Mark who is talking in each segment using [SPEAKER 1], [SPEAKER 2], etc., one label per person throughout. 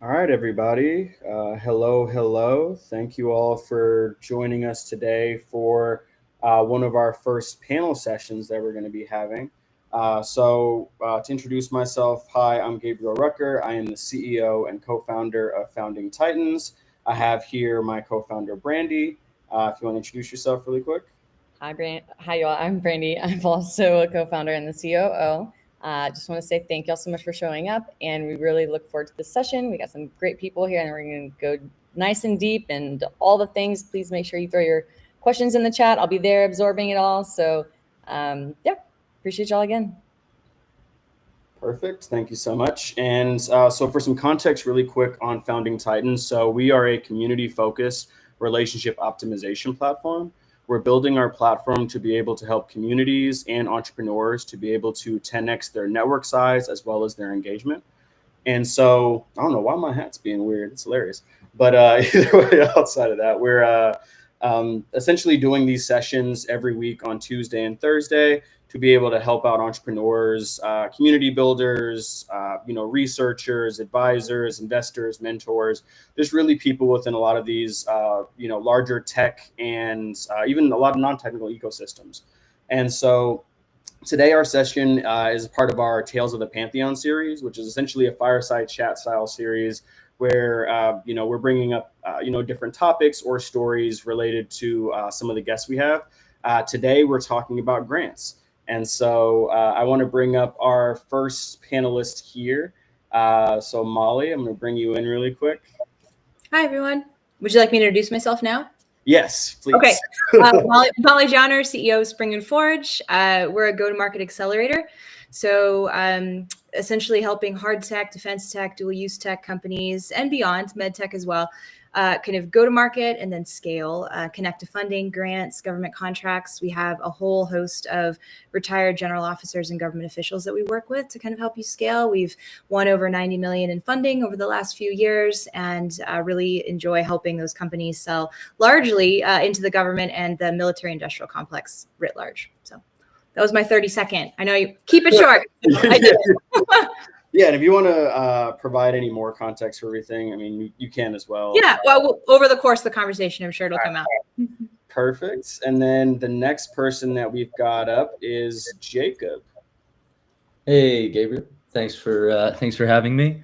[SPEAKER 1] All right, everybody. Hello. Thank you all for joining us today for one of our first panel sessions that we're going to be having. To introduce myself, hi, I'm Gabriel Rucker. I am the CEO and co founder of Founding Titans. I have here my co founder, Brandy. If you want to introduce yourself really quick.
[SPEAKER 2] Hi, y'all. I'm Brandy. I'm also a co-founder and the COO. Just want to say thank y'all so much for showing up, and we really look forward to this session. We got some great people here, and we're going to go nice and deep and all the things. Please make sure you throw your questions in the chat. I'll be there absorbing it all. So, yeah, appreciate y'all again.
[SPEAKER 1] Perfect. Thank you so much. And so, for some context, really quick on Founding Titans. So, we are a community focused relationship optimization platform. We're building our platform to be able to help communities and entrepreneurs to be able to 10x their network size as well as their engagement. And so, I don't know why my hat's being weird. It's hilarious. But either way, outside of that, we're essentially doing these sessions every week on Tuesday and Thursday to be able to help out entrepreneurs, community builders, researchers, advisors, investors, mentors. There's really people within a lot of these, larger tech and even a lot of non-technical ecosystems. And so today our session is part of our Tales of the Pantheon series, which is essentially a fireside chat style series where we're bringing up different topics or stories related to some of the guests we have. Today we're talking about grants. And so I want to bring up our first panelist here. So Mollie, I'm going to bring you in really quick.
[SPEAKER 3] Hi, everyone. Would you like me to introduce myself now?
[SPEAKER 1] Yes, please.
[SPEAKER 3] Okay. Mollie Jahner, CEO of Spring and Forge. We're a go-to-market accelerator. So essentially helping hard tech, defense tech, dual use tech companies and beyond, med tech as well, kind of go to market and then scale, connect to funding, grants, government contracts. We have a whole host of retired general officers and government officials that we work with to kind of help you scale. We've won over 90 million in funding over the last few years and really enjoy helping those companies sell largely into the government and the military industrial complex writ large. So that was my 30-second. I know you keep it short. I did it.
[SPEAKER 1] Yeah, and if you want to provide any more context for everything, I mean, you can as well.
[SPEAKER 3] Yeah, well, over the course of the conversation, I'm sure it'll come out.
[SPEAKER 1] Perfect. And then the next person that we've got up is Jacob.
[SPEAKER 4] Hey, Gabriel. Thanks for having me.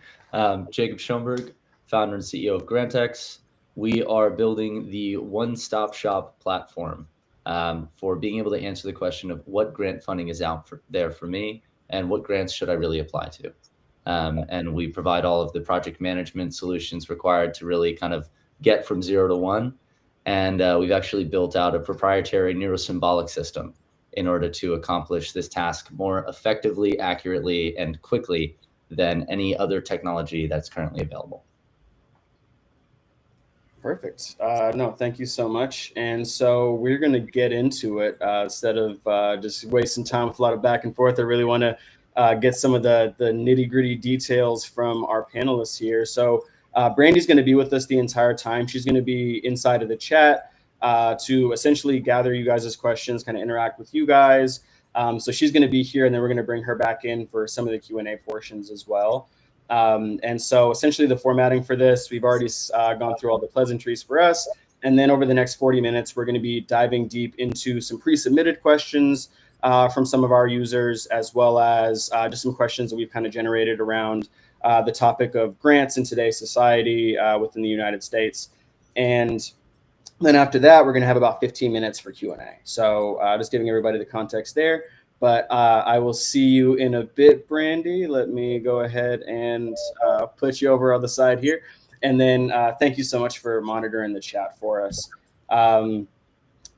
[SPEAKER 4] Jacob Schoenberg, founder and CEO of Grantx. We are building the one-stop shop platform for being able to answer the question of what grant funding is out there for me and what grants should I really apply to. And we provide all of the project management solutions required to really kind of get from 0 to 1. And we've actually built out a proprietary neurosymbolic system in order to accomplish this task more effectively, accurately, and quickly than any other technology that's currently available.
[SPEAKER 1] Perfect. No, thank you so much. And so we're going to get into it instead of just wasting time with a lot of back and forth. I really want to get some of the nitty gritty details from our panelists here. So Brandy's going to be with us the entire time. She's going to be inside of the chat to essentially gather you guys' questions, kind of interact with you guys. So she's going to be here, and then we're going to bring her back in for some of the Q&A portions as well. And so essentially the formatting for this, we've already gone through all the pleasantries for us. And then over the next 40 minutes, we're going to be diving deep into some pre-submitted questions from some of our users, as well as just some questions that we've kind of generated around the topic of grants in today's society within the United States. And then after that, we're going to have about 15 minutes for Q&A. So just giving everybody the context there. But I will see you in a bit, Brandy. Let me go ahead and put you over on the side here. And then thank you so much for monitoring the chat for us.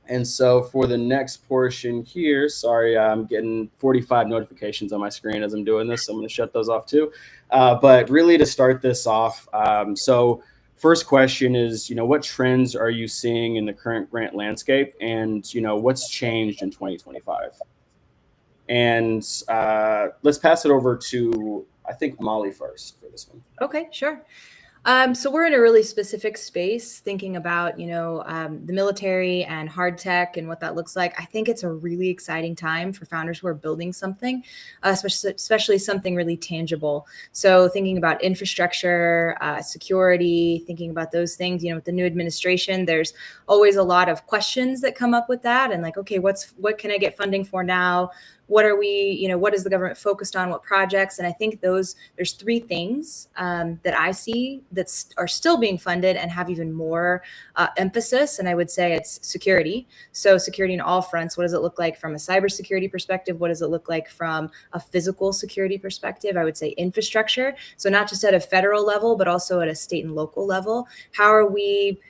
[SPEAKER 1] And so for the next portion here, sorry, I'm getting 45 notifications on my screen as I'm doing this. So I'm going to shut those off too. But really to start this off, so first question is, what trends are you seeing in the current grant landscape? And, what's changed in 2025? And let's pass it over to, I think, Mollie first for this one.
[SPEAKER 3] Okay, sure. So we're in a really specific space thinking about, the military and hard tech and what that looks like. I think it's a really exciting time for founders who are building something, especially something really tangible. So thinking about infrastructure, security, thinking about those things, with the new administration, there's always a lot of questions that come up with that. And like, okay, what can I get funding for now? What are we, what is the government focused on? What projects? And I think there's three things that I see that are still being funded and have even more emphasis. And I would say it's security. So security in all fronts. What does it look like from a cybersecurity perspective? What does it look like from a physical security perspective? I would say infrastructure. So not just at a federal level, but also at a state and local level. How are we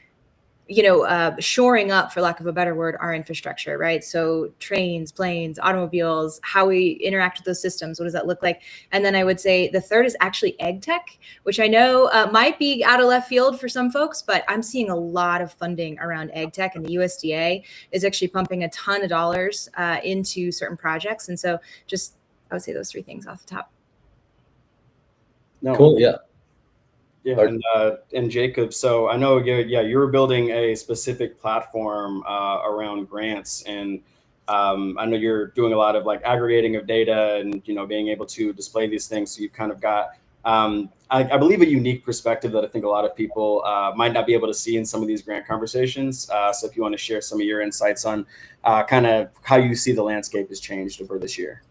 [SPEAKER 3] shoring up, for lack of a better word, our infrastructure, right? So trains, planes, automobiles, how we interact with those systems, what does that look like? And then I would say the third is actually ag tech, which I know might be out of left field for some folks, but I'm seeing a lot of funding around ag tech, and the USDA is actually pumping a ton of dollars into certain projects. And so I would say those three things off the top.
[SPEAKER 1] No.
[SPEAKER 4] Cool. Yeah.
[SPEAKER 1] Yeah, and Jacob, so I know you were building a specific platform around grants, and I know you're doing a lot of like aggregating of data and being able to display these things. So you've kind of got I believe a unique perspective that I think a lot of people might not be able to see in some of these grant conversations. So if you want to share some of your insights on kind of how you see the landscape has changed over this year.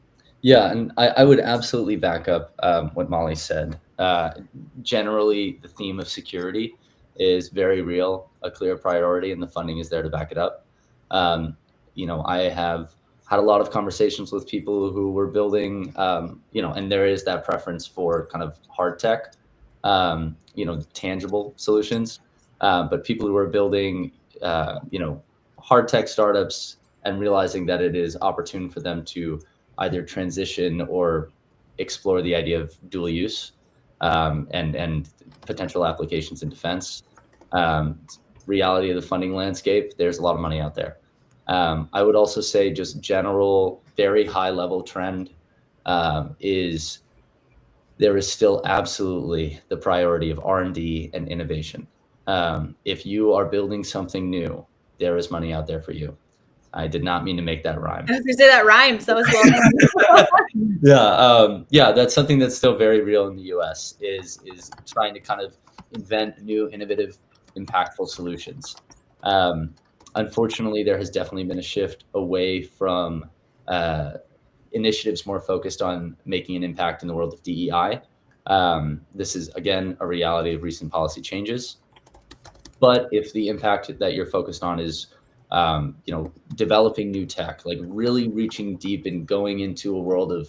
[SPEAKER 4] Yeah, and I would absolutely back up what Mollie said. Generally, the theme of security is very real, a clear priority, and the funding is there to back it up. I have had a lot of conversations with people who were building, and there is that preference for kind of hard tech, tangible solutions. But people who are building, hard tech startups and realizing that it is opportune for them to either transition or explore the idea of dual use and potential applications in defense. Reality of the funding landscape, there's a lot of money out there. I would also say just general, very high level trend is there is still absolutely the priority of R&D and innovation. If you are building something new, there is money out there for you. I did not mean to make that rhyme.
[SPEAKER 3] I was going to say that rhymes. That was well.
[SPEAKER 4] Yeah, that's something that's still very real in the U.S. is trying to kind of invent new, innovative, impactful solutions. Unfortunately, there has definitely been a shift away from initiatives more focused on making an impact in the world of DEI. This is, again, a reality of recent policy changes. But if the impact that you're focused on is developing new tech, like really reaching deep and going into a world of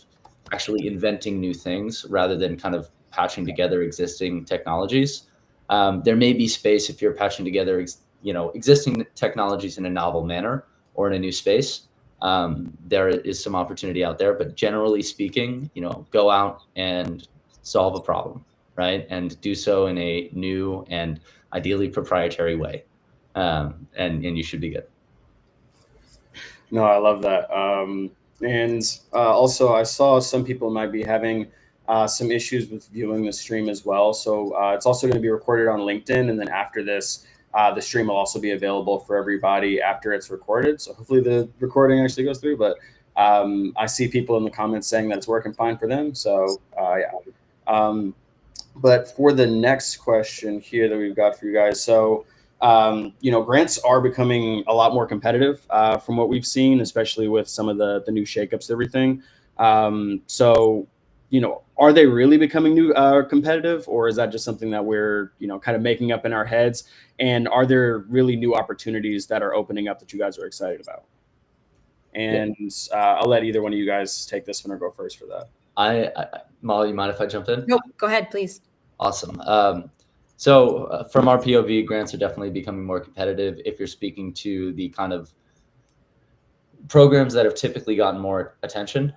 [SPEAKER 4] actually inventing new things rather than kind of patching together existing technologies. There may be space if you're patching together, existing technologies in a novel manner or in a new space. There is some opportunity out there, but generally speaking, go out and solve a problem, right? And do so in a new and ideally proprietary way. And you should be good.
[SPEAKER 1] No, I love that. Also, I saw some people might be having some issues with viewing the stream as well. So it's also going to be recorded on LinkedIn. And then after this, the stream will also be available for everybody after it's recorded. So hopefully the recording actually goes through. But I see people in the comments saying that it's working fine for them. So yeah. But for the next question here that we've got for you guys. So grants are becoming a lot more competitive from what we've seen, especially with some of the new shakeups, everything. So, are they really becoming new competitive, or is that just something that we're, kind of making up in our heads? And are there really new opportunities that are opening up that you guys are excited about? And I'll let either one of you guys take this one or go first for that.
[SPEAKER 4] Mollie, you mind if I jump in?
[SPEAKER 3] Nope, go ahead, please.
[SPEAKER 4] Awesome. So from our POV, grants are definitely becoming more competitive. If you're speaking to the kind of programs that have typically gotten more attention,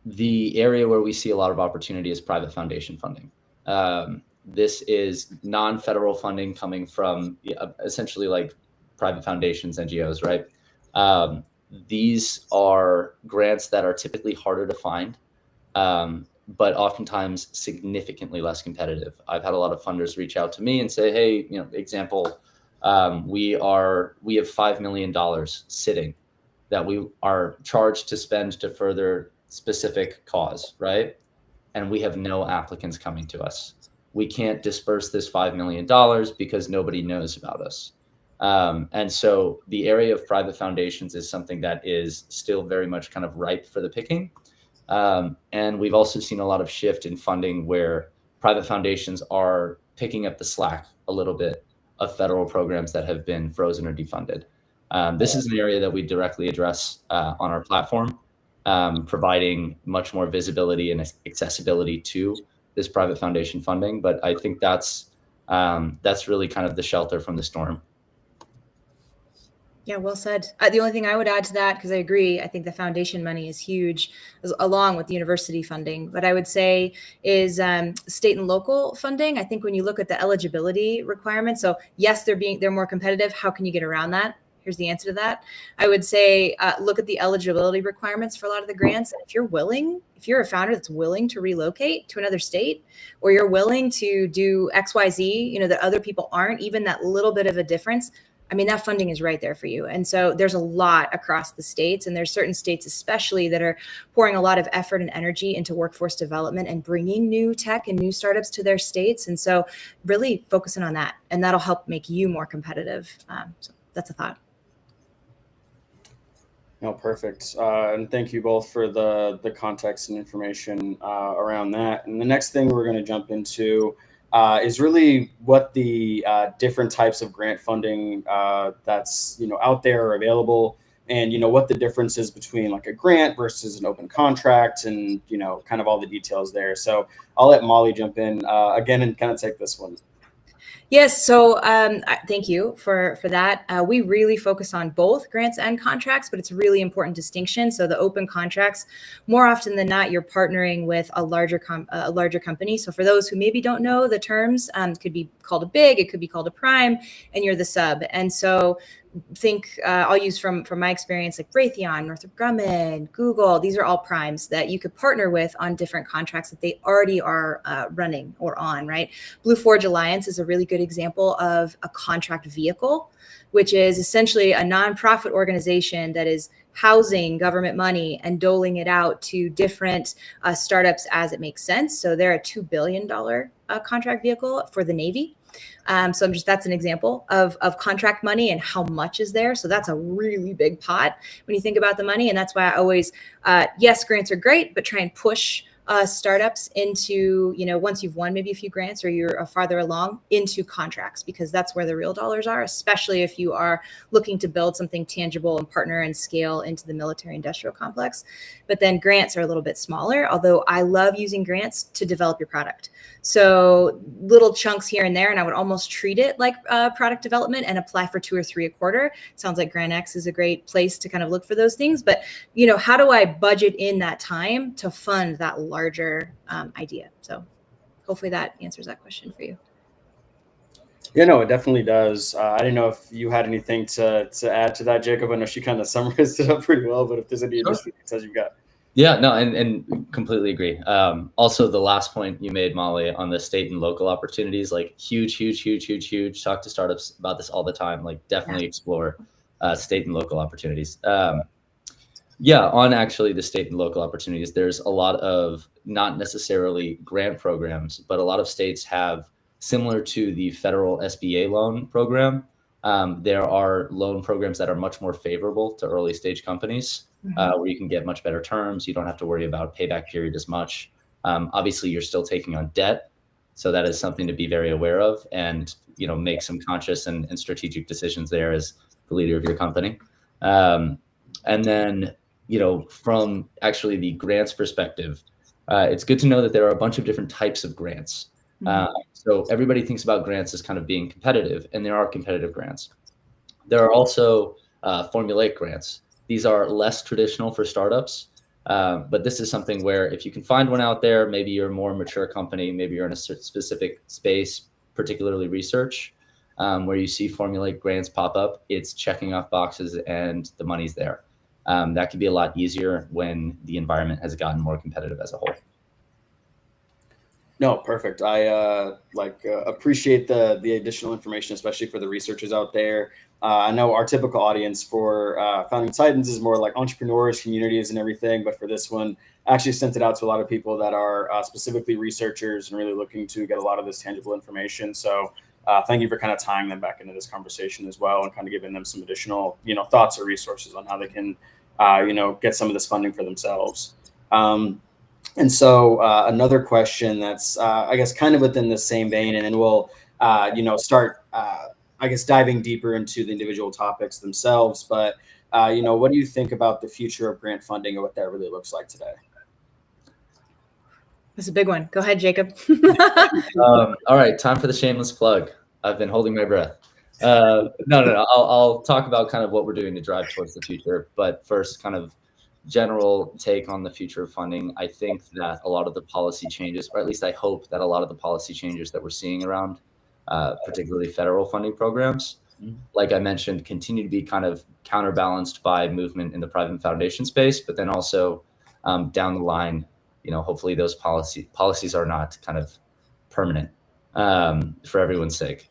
[SPEAKER 4] the area where we see a lot of opportunity is private foundation funding. This is non-federal funding coming from essentially like private foundations, NGOs, right? These are grants that are typically harder to find. but oftentimes significantly less competitive. I've had a lot of funders reach out to me and say, hey, example, we have $5 million sitting that we are charged to spend to further specific cause, right? And we have no applicants coming to us. We can't disperse this $5 million because nobody knows about us. And so the area of private foundations is something that is still very much kind of ripe for the picking. And we've also seen a lot of shift in funding where private foundations are picking up the slack a little bit of federal programs that have been frozen or defunded. This is an area that we directly address on our platform, providing much more visibility and accessibility to this private foundation funding. But I think that's really kind of the shelter from the storm.
[SPEAKER 3] Yeah, well said. The only thing I would add to that, because I agree, I think the foundation money is huge, along with the university funding. But I would say is state and local funding. I think when you look at the eligibility requirements, so yes, they're more competitive. How can you get around that? Here's the answer to that. I would say look at the eligibility requirements for a lot of the grants. And if you're a founder that's willing to relocate to another state, or you're willing to do XYZ, that other people aren't, even that little bit of a difference, I mean, that funding is right there for you. And so there's a lot across the states, and there's certain states especially that are pouring a lot of effort and energy into workforce development and bringing new tech and new startups to their states. And so really focusing on that, and that'll help make you more competitive. So that's a thought.
[SPEAKER 1] No, perfect. And thank you both for the context and information around that. And the next thing we're going to jump into is really what the different types of grant funding that's out there or available, and what the difference is between like a grant versus an open contract, and kind of all the details there. So I'll let Mollie jump in again and kind of take this one.
[SPEAKER 3] Yes. So thank you for that. We really focus on both grants and contracts, but it's a really important distinction. So the open contracts, more often than not, you're partnering with a larger company. So for those who maybe don't know the terms, it could be called a big, it could be called a prime, and you're the sub. And so think I'll use from my experience, like Raytheon, Northrop Grumman, Google. These are all primes that you could partner with on different contracts that they already are running or on, right? Blue Forge Alliance is a really good example of a contract vehicle, which is essentially a nonprofit organization that is housing government money and doling it out to different startups as it makes sense. So they're a $2 billion contract vehicle for the Navy. So that's an example of contract money and how much is there. So that's a really big pot when you think about the money. And that's why I always, yes, grants are great, but try and push startups into, once you've won maybe a few grants or you're farther along, into contracts, because that's where the real dollars are, especially if you are looking to build something tangible and partner and scale into the military industrial complex. But then grants are a little bit smaller, although I love using grants to develop your product. So little chunks here and there, and I would almost treat it like product development and apply for 2 or 3 a quarter. Sounds like Grantx is a great place to kind of look for those things. But, how do I budget in that time to fund that larger idea? So hopefully that answers that question for you.
[SPEAKER 1] Yeah, no, it definitely does. I didn't know if you had anything to add to that, Jacob. I know she kind of summarized it up pretty well, but if there's any additional details you've got.
[SPEAKER 4] Yeah, no, and completely agree. Also, the last point you made, Mollie, on the state and local opportunities, like huge. Talk to startups about this all the time. Like definitely explore state and local opportunities. On actually the state and local opportunities, there's a lot of not necessarily grant programs, but a lot of states have, similar to the federal SBA loan program, there are loan programs that are much more favorable to early stage companies. Where you can get much better terms. You don't have to worry about payback period as much. Obviously, you're still taking on debt. So that is something to be very aware of, and make some conscious and strategic decisions there as the leader of your company. And then, from actually the grants perspective, it's good to know that there are a bunch of different types of grants. So everybody thinks about grants as kind of being competitive, and there are competitive grants. There are also formulaic grants. These are less traditional for startups, but this is something where if you can find one out there, maybe you're a more mature company, maybe you're in a specific space, particularly research, where you see formulaic grants pop up, it's checking off boxes and the money's there. That could be a lot easier when the environment has gotten more competitive as a whole.
[SPEAKER 1] No, perfect. I appreciate the additional information, especially for the researchers out there. I know our typical audience for Founding Titans is more like entrepreneurs, communities, and everything. But for this one, I actually sent it out to a lot of people that are specifically researchers and really looking to get a lot of this tangible information. So thank you for kind of tying them back into this conversation as well, and kind of giving them some additional, thoughts or resources on how they can, get some of this funding for themselves. And so another question that's, I guess, kind of within the same vein, and then we'll, start, I guess, diving deeper into the individual topics themselves. But, what do you think about the future of grant funding and what that really looks like today?
[SPEAKER 3] That's a big one. Go ahead, Jacob.
[SPEAKER 4] All right, time for the shameless plug. I've been holding my breath. No. I'll talk about kind of what we're doing to drive towards the future. But first, kind of general take on the future of funding. I think that a lot of the policy changes, or at least I hope that a lot of the policy changes that we're seeing around, particularly federal funding programs, like I mentioned, continue to be kind of counterbalanced by movement in the private foundation space, but then also down the line, hopefully those policies are not kind of permanent for everyone's sake.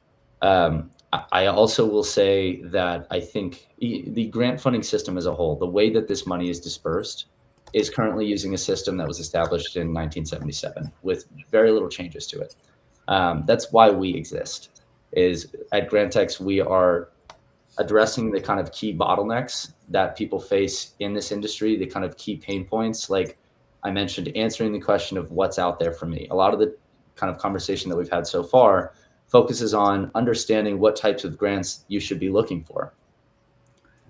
[SPEAKER 4] I also will say that I think the grant funding system as a whole, the way that this money is dispersed, is currently using a system that was established in 1977 with very little changes to it. That's why we exist. Is at Grantx, we are addressing the kind of key bottlenecks that people face in this industry, the kind of key pain points, like I mentioned, answering the question of what's out there for me. A lot of the kind of conversation that we've had so far focuses on understanding what types of grants you should be looking for.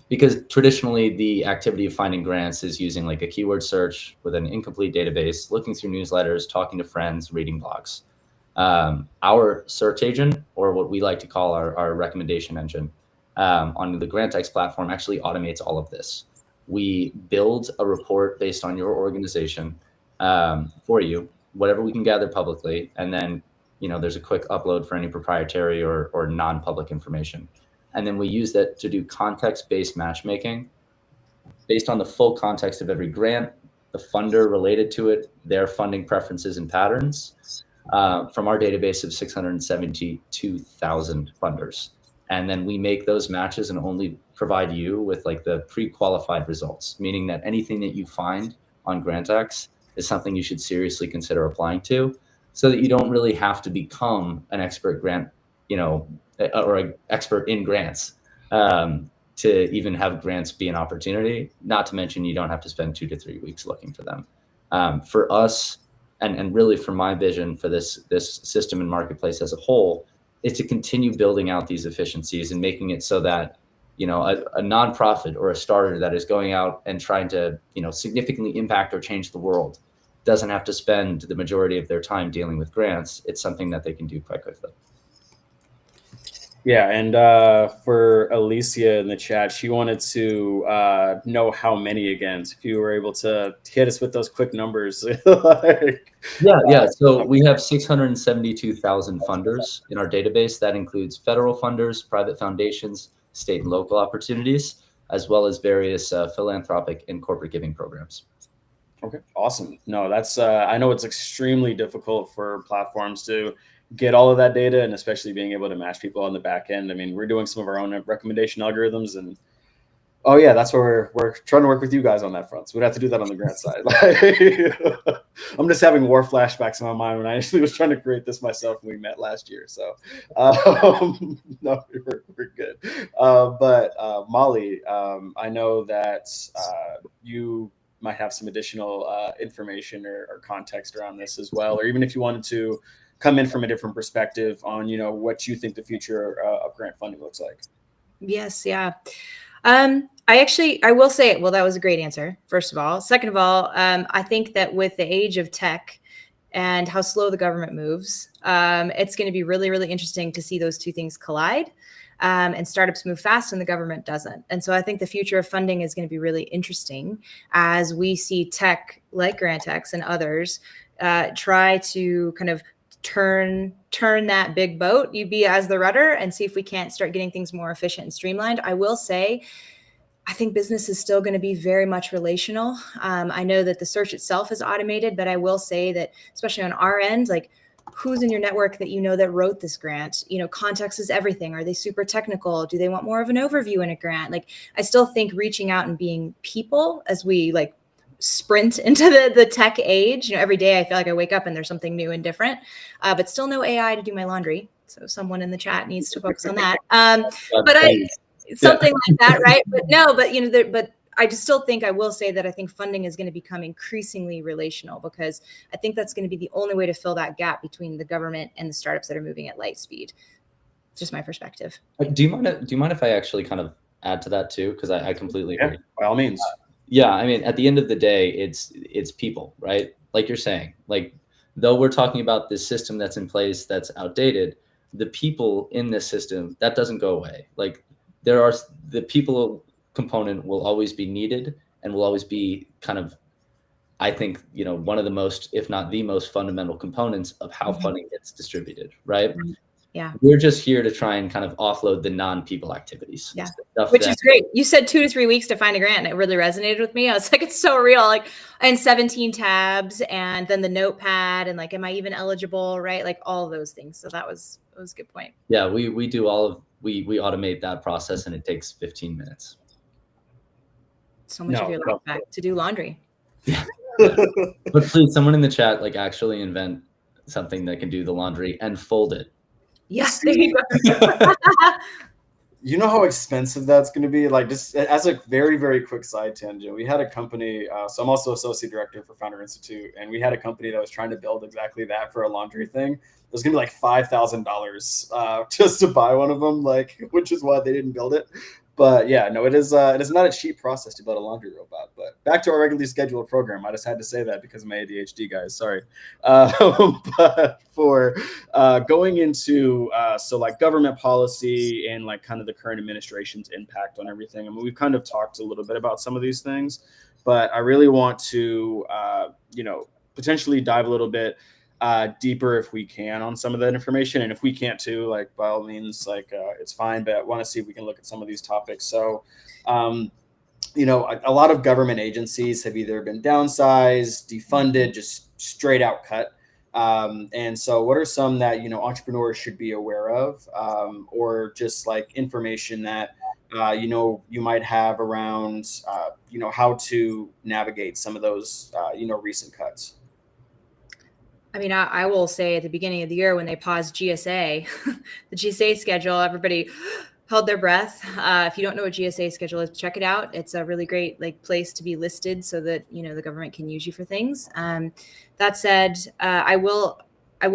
[SPEAKER 4] Because traditionally the activity of finding grants is using like a keyword search with an incomplete database, looking through newsletters, talking to friends, reading blogs. Our search agent, or what we like to call our recommendation engine on the Grantx platform, actually automates all of this. We build a report based on your organization for you, whatever we can gather publicly, and then there's a quick upload for any proprietary or non-public information. And then we use that to do context-based matchmaking based on the full context of every grant, the funder related to it, their funding preferences and patterns from our database of 672,000 funders. And then we make those matches and only provide you with like the pre-qualified results, meaning that anything that you find on Grantx is something you should seriously consider applying to, so that you don't really have to become an expert grant, or an expert in grants to even have grants be an opportunity. Not to mention, you don't have to spend 2 to 3 weeks looking for them. For us, and really for my vision for this system and marketplace as a whole, is to continue building out these efficiencies and making it so that a nonprofit or a starter that is going out and trying to significantly impact or change the world doesn't have to spend the majority of their time dealing with grants. It's something that they can do quite quickly.
[SPEAKER 1] Yeah, and for Alicia in the chat, she wanted to know how many again. So if you were able to hit us with those quick numbers.
[SPEAKER 4] Yeah. So we have 672,000 funders in our database. That includes federal funders, private foundations, state and local opportunities, as well as various philanthropic and corporate giving programs.
[SPEAKER 1] Okay, awesome. No, that's I know it's extremely difficult for platforms to get all of that data, and especially being able to match people on the back end. I mean, we're doing some of our own recommendation algorithms, and oh yeah, that's where we're trying to work with you guys on that front. So we'd have to do that on the grant side. I'm just having war flashbacks in my mind when I actually was trying to create this myself when we met last year. So no, we're good. But Mollie, I know that you might have some additional information or context around this as well, or even if you wanted to come in from a different perspective on, what you think the future of grant funding looks like.
[SPEAKER 3] Yes. Yeah. I will say, well, that was a great answer, first of all. Second of all, I think that with the age of tech and how slow the government moves, it's going to be really, really interesting to see those two things collide. And startups move fast and the government doesn't. And so I think the future of funding is going to be really interesting as we see tech like Grantx and others try to kind of turn that big boat, you be as the rudder, and see if we can't start getting things more efficient and streamlined. I will say, I think business is still going to be very much relational. I know that the search itself is automated, but I will say that especially on our end, like who's in your network that you know that wrote this grant. Context is everything. Are they super technical? Do they want more of an overview in a grant? Like, I still think reaching out and being people as we like sprint into the tech age. Every day I feel like I wake up and there's something new and different, but still no AI to do my laundry. So someone in the chat needs to focus on that. Something like that, right? But I just still think, I will say that I think funding is going to become increasingly relational, because I think that's going to be the only way to fill that gap between the government and the startups that are moving at light speed. It's just my perspective.
[SPEAKER 4] Do you mind if I actually kind of add to that too? Because I completely agree.
[SPEAKER 1] By all means.
[SPEAKER 4] Yeah, I mean, at the end of the day, it's people, right? Like you're saying, like, though we're talking about this system that's in place that's outdated, the people in this system, that doesn't go away. Like, the people component will always be needed and will always be kind of, I think, one of the most, if not the most fundamental components of how funding gets distributed, right?
[SPEAKER 3] Yeah.
[SPEAKER 4] We're just here to try and kind of offload the non-people activities.
[SPEAKER 3] Yeah. Which is great. You said 2 to 3 weeks to find a grant, and it really resonated with me. I was like, it's so real. Like, and 17 tabs, and then the notepad, and like, am I even eligible? Right. Like, all of those things. So that was a good point.
[SPEAKER 4] Yeah. We do we automate that process, and it takes 15 minutes.
[SPEAKER 3] So much of your life back to do laundry.
[SPEAKER 4] Yeah. But please, someone in the chat, like, actually invent something that can do the laundry and fold it.
[SPEAKER 3] Yes, there you go.
[SPEAKER 1] You know how expensive that's going to be? Like, just as a very, very quick side tangent, we had a company. So I'm also associate director for Founder Institute, and we had a company that was trying to build exactly that for a laundry thing. It was going to be like $5,000 just to buy one of them, like, which is why they didn't build it. But yeah, no, it is not a cheap process to build a laundry robot. But back to our regularly scheduled program. I just had to say that because of my ADHD, guys. Sorry. But for going into so like government policy and like kind of the current administration's impact on everything. I mean, we've kind of talked a little bit about some of these things, but I really want to potentially dive a little bit deeper if we can on some of that information, and if we can't too, like, by all means, like, it's fine, but I want to see if we can look at some of these topics. So a lot of government agencies have either been downsized, defunded, just straight out cut, and so what are some that entrepreneurs should be aware of, or just like information that you might have around how to navigate some of those recent cuts?
[SPEAKER 3] I mean, I will say at the beginning of the year when they paused GSA, the GSA schedule, everybody held their breath. If you don't know what GSA schedule is, check it out. It's a really great place to be listed so that the government can use you for things. That said, I will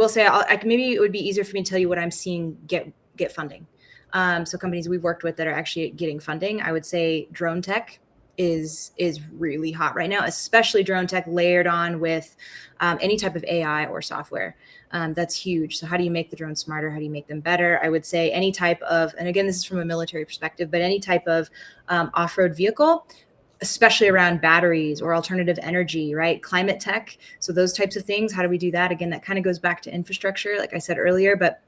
[SPEAKER 3] say maybe it would be easier for me to tell you what I'm seeing get funding. So companies we've worked with that are actually getting funding, I would say drone tech is really hot right now, especially drone tech layered on with any type of AI or software. That's huge. So how do you make the drones smarter? How do you make them better? I would say any type of, and again, this is from a military perspective, but any type of off-road vehicle, especially around batteries or alternative energy, right? Climate tech. So those types of things, how do we do that? Again, that kind of goes back to infrastructure, like I said earlier, but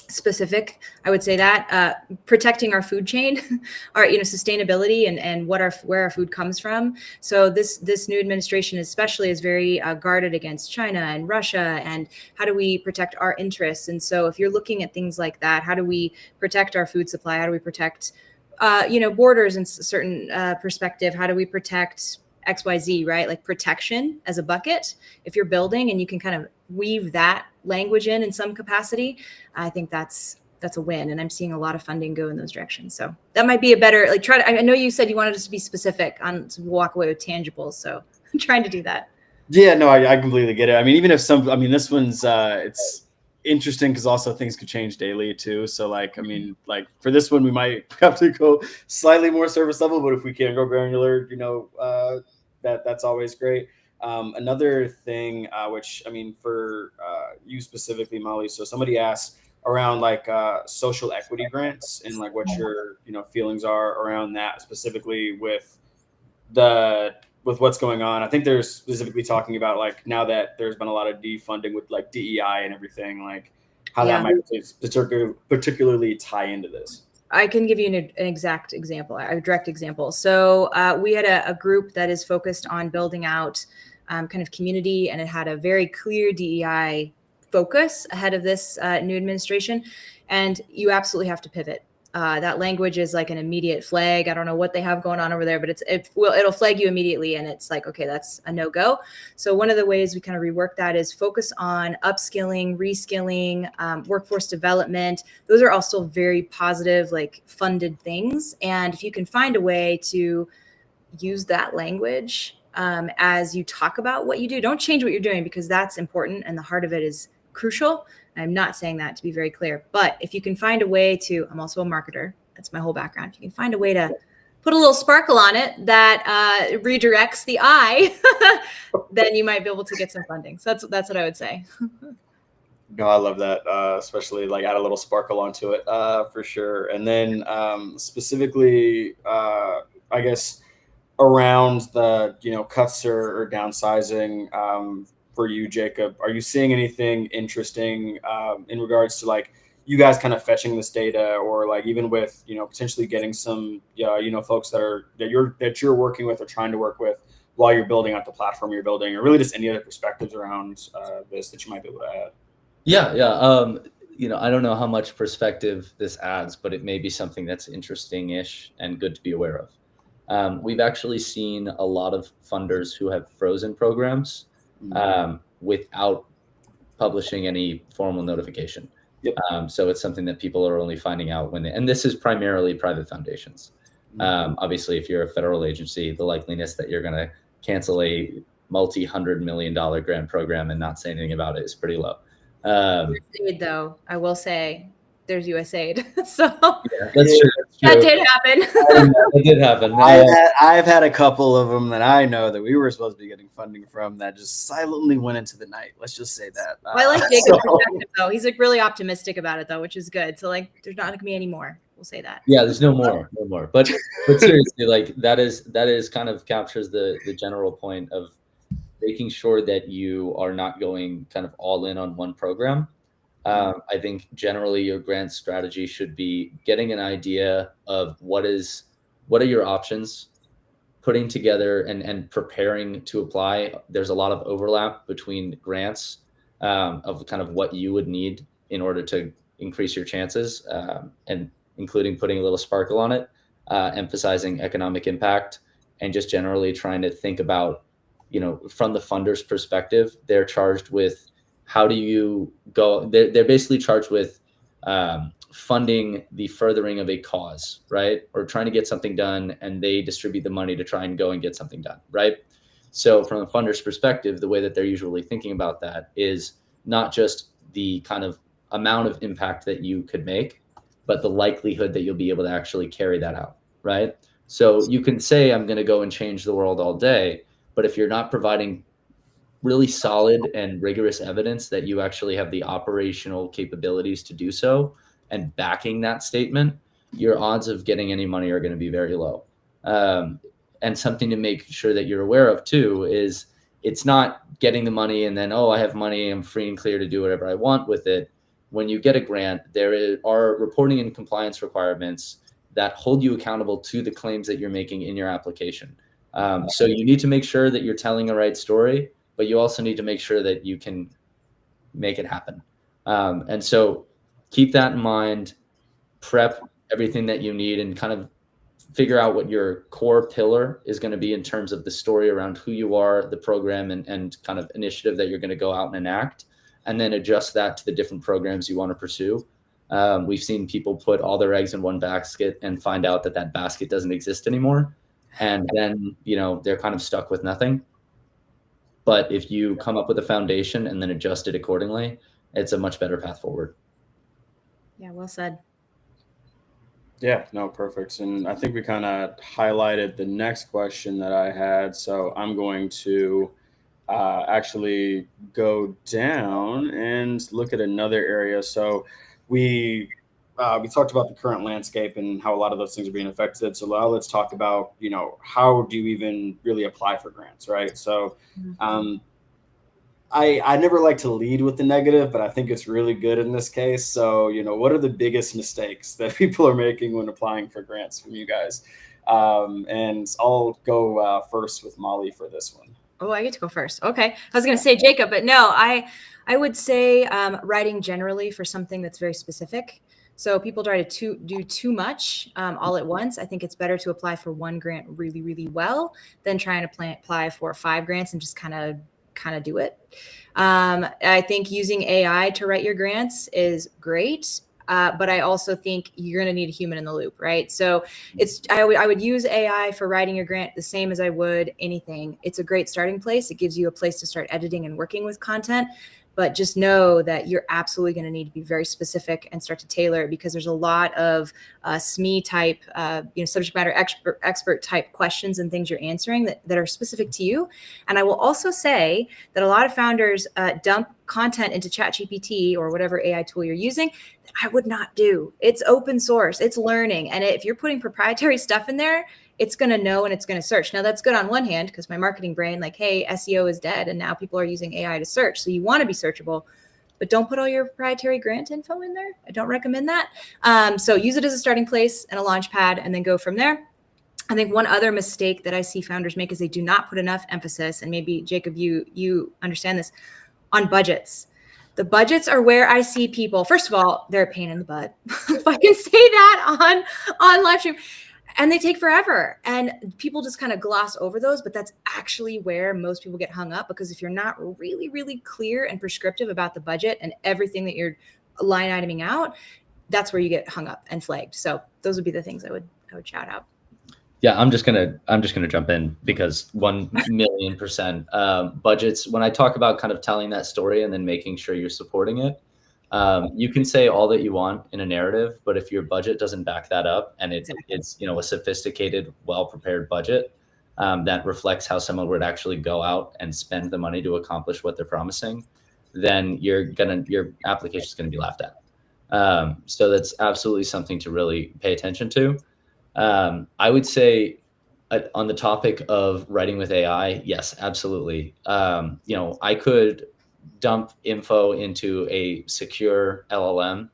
[SPEAKER 3] specific, I would say that protecting our food chain, our sustainability and where our food comes from. So this new administration especially is very guarded against China and Russia, and how do we protect our interests? And so if you're looking at things like that, how do we protect our food supply? How do we protect borders in a certain perspective? How do we protect XYZ, right? Like protection as a bucket. If you're building and you can kind of weave that language in some capacity, I think that's a win. And I'm seeing a lot of funding go in those directions. So that might be a better, I know you said you wanted us to be specific to walk away with tangibles. So I'm trying to do that.
[SPEAKER 1] Yeah, no, I completely get it. I mean, even if this one's, it's interesting because also things could change daily too. So for this one, we might have to go slightly more surface level, but if we can go granular, that's always great. Another thing, which for you specifically, Mollie. So somebody asked around social equity grants and what your feelings are around that, specifically with what's going on. I think they're specifically talking about now that there's been a lot of defunding with DEI and everything, how that might particularly tie into this.
[SPEAKER 3] I can give you an exact example, a direct example. So we had a group that is focused on building out kind of community, and it had a very clear DEI focus ahead of this new administration. And you absolutely have to pivot. That language is like an immediate flag. I don't know what they have going on over there, but it'll flag you immediately. And it's like, okay, that's a no-go. So one of the ways we kind of rework that is focus on upskilling, reskilling, workforce development. Those are all still very positive, like funded things. And if you can find a way to use that language as you talk about what you do, don't change what you're doing, because that's important. And the heart of it is crucial. I'm not saying that, to be very clear, but if you can find a way to, I'm also a marketer. That's my whole background. If you can find a way to put a little sparkle on it that redirects the eye, then you might be able to get some funding. So that's what I would say.
[SPEAKER 1] No, I love that, especially like add a little sparkle onto it for sure. And then specifically, I guess around the cuts or downsizing. For you, Jacob, are you seeing anything interesting in regards to like you guys kind of fetching this data, or like even with potentially getting some folks that you're working with or trying to work with while you're building out the platform you're building, or really just any other perspectives around this that you might be able to add?
[SPEAKER 4] Yeah. I don't know how much perspective this adds, but it may be something that's interesting-ish and good to be aware of. We've actually seen a lot of funders who have frozen programs without publishing any formal notification.
[SPEAKER 1] Yep.
[SPEAKER 4] So it's something that people are only finding out and this is primarily private foundations. Obviously, if you're a federal agency, the likeliness that you're going to cancel a multi-$100 million grant program and not say anything about it is pretty low.
[SPEAKER 3] USAID, though, I will say there's USAID. So
[SPEAKER 4] yeah, that's true.
[SPEAKER 3] That did happen.
[SPEAKER 4] It did happen.
[SPEAKER 1] I've had a couple of them that I know that we were supposed to be getting funding from that just silently went into the night. Let's just say that.
[SPEAKER 3] Well, I like Jacob's perspective, though. He's like really optimistic about it, though, which is good. So like, there's not going to be any more. We'll say that.
[SPEAKER 4] Yeah, there's no more. But seriously, like that is kind of captures the general point of making sure that you are not going kind of all in on one program. I think generally your grant strategy should be getting an idea of what are your options, putting together and preparing to apply. There's a lot of overlap between grants of kind of what you would need in order to increase your chances, and including putting a little sparkle on it, emphasizing economic impact, and just generally trying to think about, from the funder's perspective, they're charged with how do you go? They're basically charged with funding the furthering of a cause, right? Or trying to get something done, and they distribute the money to try and go and get something done, right? So from a funder's perspective, the way that they're usually thinking about that is not just the kind of amount of impact that you could make, but the likelihood that you'll be able to actually carry that out, right? So you can say, I'm going to go and change the world all day, but if you're not providing really solid and rigorous evidence that you actually have the operational capabilities to do so and backing that statement, your odds of getting any money are going to be very low. And something to make sure that you're aware of too is it's not getting the money and then, oh, I have money, I'm free and clear to do whatever I want with it. When you get a grant, there are reporting and compliance requirements that hold you accountable to the claims that you're making in your application. So you need to make sure that you're telling the right story, but you also need to make sure that you can make it happen. And so keep that in mind, prep everything that you need, and kind of figure out what your core pillar is going to be in terms of the story around who you are, the program, and kind of initiative that you're going to go out and enact, and then adjust that to the different programs you want to pursue. We've seen people put all their eggs in one basket and find out that basket doesn't exist anymore. And then, they're kind of stuck with nothing. But if you come up with a foundation and then adjust it accordingly, it's a much better path forward.
[SPEAKER 3] Yeah, well said.
[SPEAKER 1] Yeah, no, perfect. And I think we kind of highlighted the next question that I had. So I'm going to actually go down and look at another area. So we talked about the current landscape and how a lot of those things are being affected. So now let's talk about, how do you even really apply for grants, right? So I never like to lead with the negative, but I think it's really good in this case. So, what are the biggest mistakes that people are making when applying for grants from you guys? And I'll go first with Mollie for this one.
[SPEAKER 3] Oh, I get to go first. Okay. I was going to say Jacob, but no, I would say writing generally for something that's very specific. So people try to do too much all at once. I think it's better to apply for one grant really, really well than trying to apply for 5 grants and just kind of do it. I think using AI to write your grants is great. But I also think you're going to need a human in the loop, right? So I would use AI for writing your grant the same as I would anything. It's a great starting place. It gives you a place to start editing and working with content. But just know that you're absolutely going to need to be very specific and start to tailor it, because there's a lot of SME type, subject matter expert type questions and things you're answering that are specific to you. And I will also say that a lot of founders dump content into ChatGPT or whatever AI tool you're using that I would not do. It's open source, it's learning. And if you're putting proprietary stuff in there, it's going to know and it's going to search. Now that's good on one hand, because my marketing brain, like, hey, SEO is dead and now people are using AI to search. So you want to be searchable, but don't put all your proprietary grant info in there. I don't recommend that. So use it as a starting place and a launch pad and then go from there. I think one other mistake that I see founders make is they do not put enough emphasis, and maybe Jacob, you understand this, on budgets. The budgets are where I see people, first of all, they're a pain in the butt. If I can say that on live stream. And they take forever, and people just kind of gloss over those, but that's actually where most people get hung up, because if you're not really, really clear and prescriptive about the budget and everything that you're line iteming out, that's where you get hung up and flagged. So those would be the things I would shout out.
[SPEAKER 4] Yeah, I'm just gonna jump in, because 1,000,000% budgets. When I talk about kind of telling that story and then making sure you're supporting it, you can say all that you want in a narrative, but if your budget doesn't back that up, and it's a sophisticated, well-prepared budget that reflects how someone would actually go out and spend the money to accomplish what they're promising, then your application is going to be laughed at. So that's absolutely something to really pay attention to. I would say on the topic of writing with AI, yes, absolutely. I could dump info into a secure LLM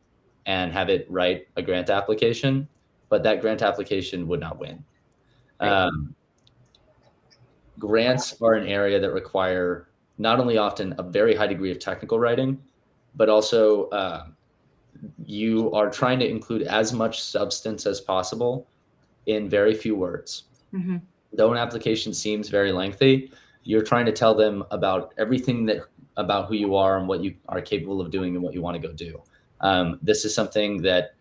[SPEAKER 4] and have it write a grant application, but that grant application would not win. Grants are an area that require not only often a very high degree of technical writing, but also you are trying to include as much substance as possible in very few words. Mm-hmm. Though an application seems very lengthy, you're trying to tell them about everything about who you are and what you are capable of doing and what you want to go do. This is something that,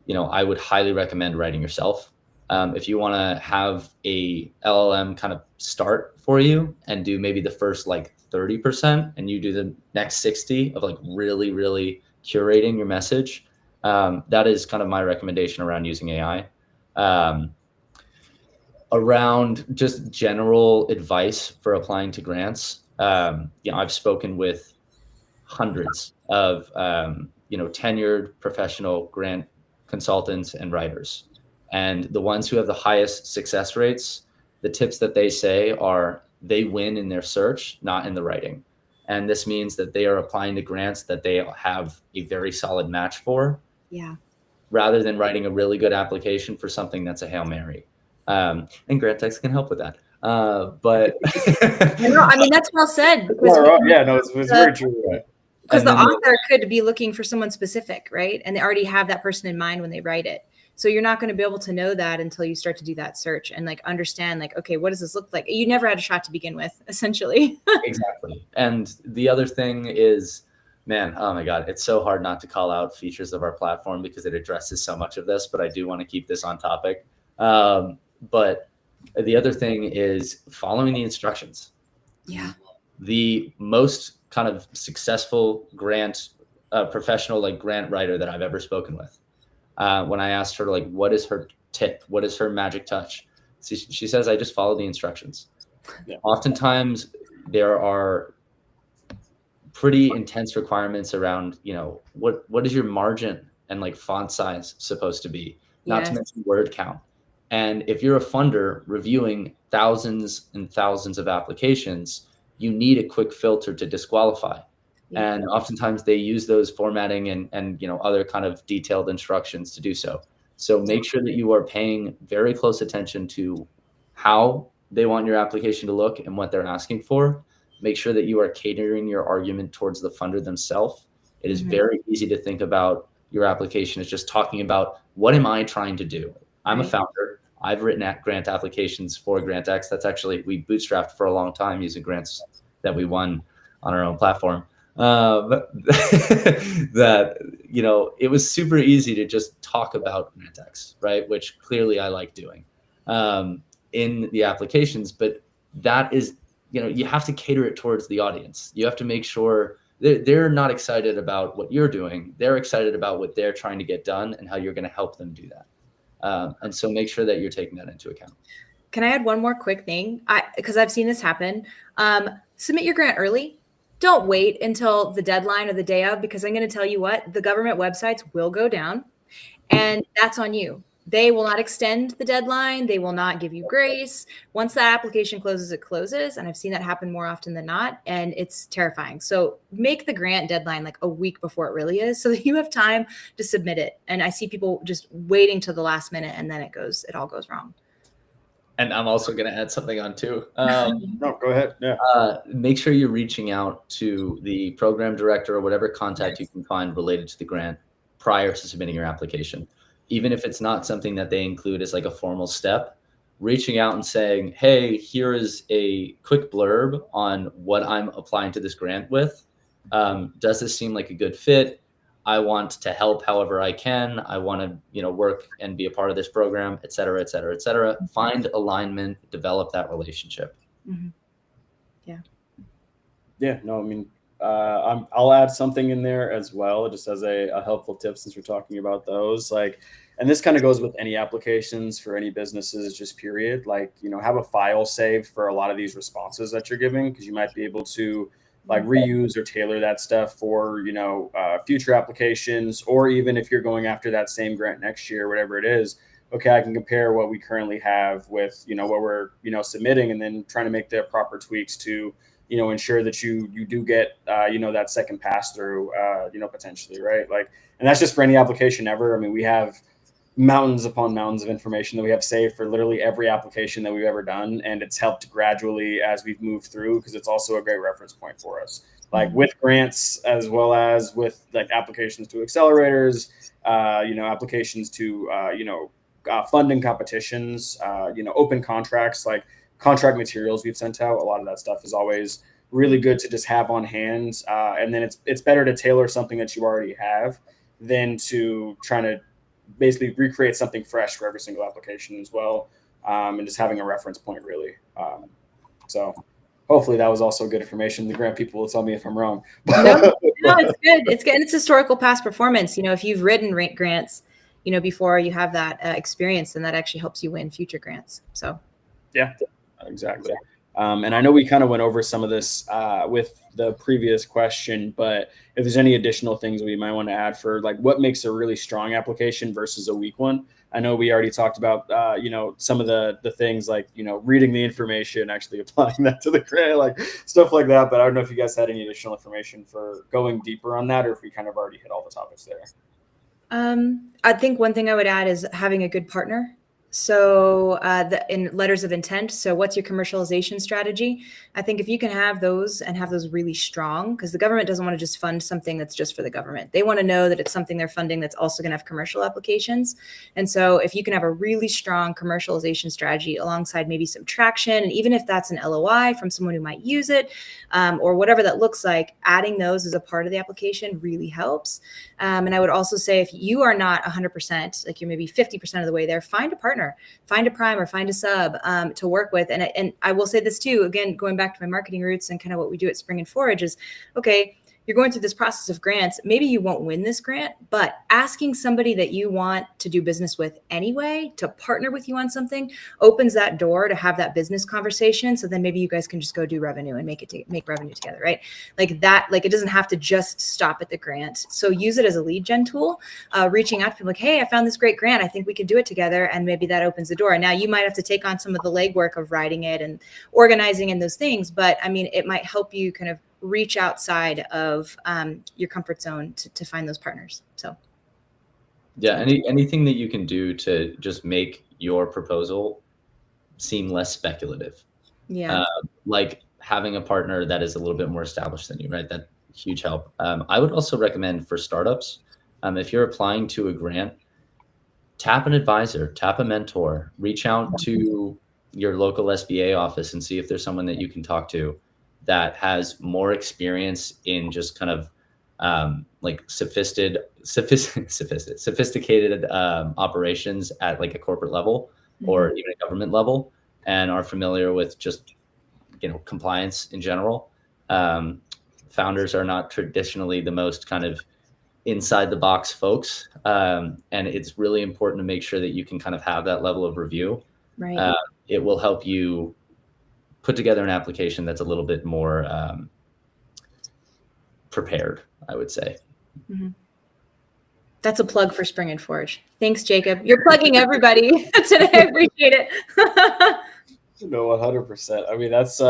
[SPEAKER 4] I would highly recommend writing yourself. If you want to have a LLM kind of start for you and do maybe the first 30%, and you do the next 60 of really, really curating your message, that is kind of my recommendation around using AI. Around just general advice for applying to grants, I've spoken with hundreds of tenured professional grant consultants and writers, and the ones who have the highest success rates, the tips that they say are they win in their search, not in the writing. And this means that they are applying to grants that they have a very solid match for, rather than writing a really good application for something that's a Hail Mary. And Grantx can help with that. But
[SPEAKER 3] that's well said.
[SPEAKER 1] It's very true.
[SPEAKER 3] Because the author could be looking for someone specific, right? And they already have that person in mind when they write it. So you're not going to be able to know that until you start to do that search and understand okay, what does this look like? You never had a shot to begin with, essentially.
[SPEAKER 4] Exactly. And the other thing is, man, oh my God, it's so hard not to call out features of our platform because it addresses so much of this, but I do want to keep this on topic. But the other thing is following the instructions.
[SPEAKER 3] Yeah.
[SPEAKER 4] The most kind of successful grant professional grant writer that I've ever spoken with, when I asked her what is her tip, what is her magic touch, she says, I just follow the instructions. Yeah. Oftentimes there are pretty intense requirements around, what is your margin and font size supposed to be, not to mention word count. And if you're a funder reviewing thousands and thousands of applications, you need a quick filter to disqualify. Yeah. And oftentimes they use those formatting and other kind of detailed instructions to do so. So make sure that you are paying very close attention to how they want your application to look and what they're asking for, make sure that you are catering your argument towards the funder themselves. It is very easy to think about your application as just talking about, what am I trying to do? I'm a founder. I've written grant applications for Grantx. That's actually, we bootstrapped for a long time using grants that we won on our own platform. That, you know, it was super easy to just talk about Grantx, right? Which clearly I like doing in the applications, but that is, you know, you have to cater it towards the audience. You have to make sure they're not excited about what you're doing. They're excited about what they're trying to get done and how you're going to help them do that. And so make sure that you're taking that into account.
[SPEAKER 3] Can I add one more quick thing? Because I've seen this happen. Submit your grant early. Don't wait until the deadline or the day of, because I'm going to tell you what, the government websites will go down, and that's on you. They will not extend the deadline. They will not give you grace. Once that application closes, it closes. And I've seen that happen more often than not. And it's terrifying. So make the grant deadline like a week before it really is, so that you have time to submit it. And I see people just waiting till the last minute, and then it all goes wrong.
[SPEAKER 4] And I'm also going to add something on too.
[SPEAKER 1] No, go ahead. Yeah.
[SPEAKER 4] Make sure you're reaching out to the program director or whatever contact you can find related to the grant prior to submitting your application. Even if it's not something that they include as like a formal step, reaching out and saying, hey, here is a quick blurb on what I'm applying to this grant with. Does this seem like a good fit? I want to help however I can. I want to, you know, work and be a part of this program, et cetera, et cetera, et cetera. Find alignment, develop that relationship.
[SPEAKER 3] Mm-hmm. Yeah.
[SPEAKER 1] Yeah, no, I mean, I'll add something in there as well, just as a helpful tip, since we're talking about those. Like, and this kind of goes with any applications for any businesses, just period. Like, you know, have a file saved for a lot of these responses that you're giving, because you might be able to like reuse or tailor that stuff for, you know, future applications, or even if you're going after that same grant next year, whatever it is. Okay, I can compare what we currently have with, you know, what we're, you know, submitting, and then trying to make the proper tweaks to, you know, ensure that you do get, you know, that second pass through, you know, potentially, right? Like, and that's just for any application ever. I mean, we have mountains upon mountains of information that we have saved for literally every application that we've ever done. And it's helped gradually as we've moved through, because it's also a great reference point for us, like with grants, as well as with like applications to accelerators, you know, applications to, you know, funding competitions, you know, open contracts, like contract materials we've sent out. A lot of that stuff is always really good to just have on hand. And then it's better to tailor something that you already have than to trying to basically recreate something fresh for every single application as well. And just having a reference point, really. So hopefully that was also good information. The grant people will tell me if I'm wrong.
[SPEAKER 3] No, it's good. It's good. And it's historical past performance. You know, if you've written grants, you know, before you have that experience, then that actually helps you win future grants. So,
[SPEAKER 1] yeah, exactly. And I know we kind of went over some of this with the previous question, but if there's any additional things we might want to add for like what makes a really strong application versus a weak one. I know we already talked about, you know, some of the things like, you know, reading the information, actually applying that to the grant, like stuff like that. But I don't know if you guys had any additional information for going deeper on that, or if we kind of already hit all the topics there.
[SPEAKER 3] I think one thing I would add is having a good partner. So in letters of intent. So what's your commercialization strategy? I think if you can have those and have those really strong, because the government doesn't want to just fund something that's just for the government. They want to know that it's something they're funding that's also going to have commercial applications. And so if you can have a really strong commercialization strategy alongside maybe some traction, and even if that's an LOI from someone who might use it, or whatever that looks like, adding those as a part of the application really helps. And I would also say, if you are not 100%, like you're maybe 50% of the way there, find a partner, find a prime or find a sub to work with. And I will say this too, again, going back to my marketing roots and kind of what we do at Spring and Forage is, okay, you're going through this process of grants. Maybe you won't win this grant, but asking somebody that you want to do business with anyway, to partner with you on something, opens that door to have that business conversation. So then maybe you guys can just go do revenue and make revenue together, right? Like that, like it doesn't have to just stop at the grant. So use it as a lead gen tool, reaching out to people like, hey, I found this great grant. I think we could do it together. And maybe that opens the door. Now you might have to take on some of the legwork of writing it and organizing and those things. But I mean, it might help you kind of reach outside of your comfort zone to find those partners. So
[SPEAKER 4] yeah, anything that you can do to just make your proposal seem less speculative.
[SPEAKER 3] Yeah.
[SPEAKER 4] Like having a partner that is a little bit more established than you, right? That huge help. I would also recommend for startups, if you're applying to a grant, tap an advisor, tap a mentor, reach out to your local SBA office and see if there's someone that you can talk to that has more experience in just kind of like sophisticated operations at like a corporate level or even a government level, and are familiar with just, compliance in general. Founders are not traditionally the most kind of inside the box folks. And it's really important to make sure that you can kind of have that level of review.
[SPEAKER 3] Right.
[SPEAKER 4] It will help you put together an application that's a little bit more prepared, I would say.
[SPEAKER 3] Mm-hmm. That's a plug for Spring and Forge. Thanks, Jacob. You're plugging everybody today. I appreciate it.
[SPEAKER 1] No, 100%. I mean, that's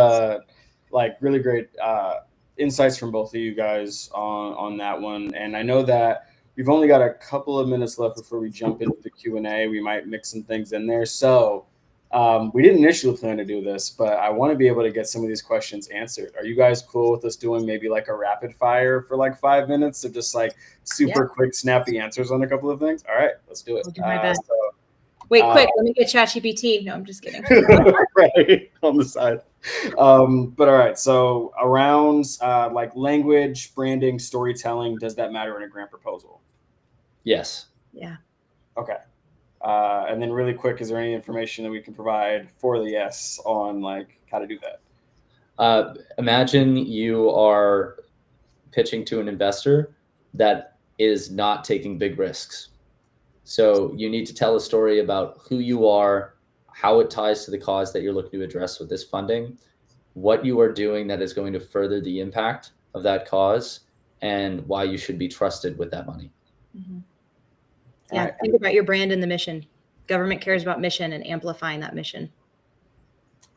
[SPEAKER 1] like really great insights from both of you guys on that one. And I know that we've only got a couple of minutes left before we jump into the Q&A. We might mix some things in there. So we didn't initially plan to do this, but I want to be able to get some of these questions answered. Are you guys cool with us doing maybe like a rapid fire for like 5 minutes of just like super quick, snappy answers on a couple of things? All right, let's do it.
[SPEAKER 3] I'll do my best. Wait, quick, let me get ChatGPT. No, I'm just kidding.
[SPEAKER 1] Right, on the side. But all right, so around like language, branding, storytelling, does that matter in a grant proposal?
[SPEAKER 4] Yes.
[SPEAKER 3] Yeah.
[SPEAKER 1] Okay. And then really quick, is there any information that we can provide for the yes on like how to do that?
[SPEAKER 4] Imagine you are pitching to an investor that is not taking big risks. So you need to tell a story about who you are, how it ties to the cause that you're looking to address with this funding, what you are doing that is going to further the impact of that cause, and why you should be trusted with that money.
[SPEAKER 3] Mm-hmm. Yeah, think about your brand and the mission. Government cares about mission and amplifying that mission.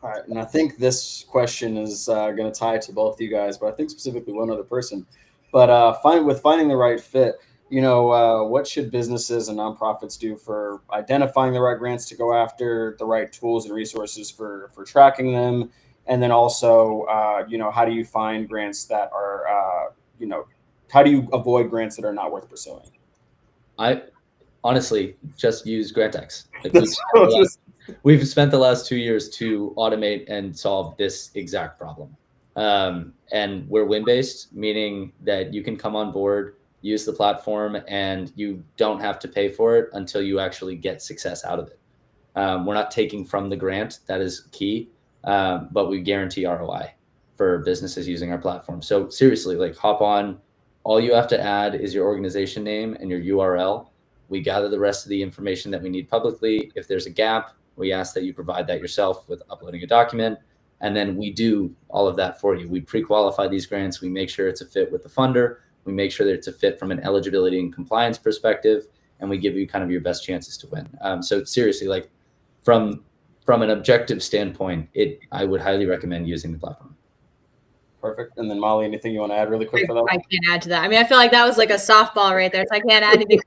[SPEAKER 1] All right, and I think this question is going to tie to both of you guys, but I think specifically one other person. But finding the right fit, what should businesses and nonprofits do for identifying the right grants to go after, the right tools and resources for tracking them, and then also, how do you find grants that are, how do you avoid grants that are not worth pursuing?
[SPEAKER 4] I honestly just use Grantx. We've spent the last 2 years to automate and solve this exact problem. And we're win-based, meaning that you can come on board, use the platform, and you don't have to pay for it until you actually get success out of it. We're not taking from the grant. That is key. But we guarantee ROI for businesses using our platform. So seriously, like hop on. All you have to add is your organization name and your URL. We gather the rest of the information that we need publicly. If there's a gap, we ask that you provide that yourself with uploading a document. And then we do all of that for you. We pre-qualify these grants. We make sure it's a fit with the funder. We make sure that it's a fit from an eligibility and compliance perspective. And we give you kind of your best chances to win. So seriously, like from an objective standpoint, I would highly recommend using the platform.
[SPEAKER 1] Perfect. And then Molly, anything you want to add really quick for that?
[SPEAKER 3] I can't add to that. I mean, I feel like that was like a softball right there. So I can't add anything.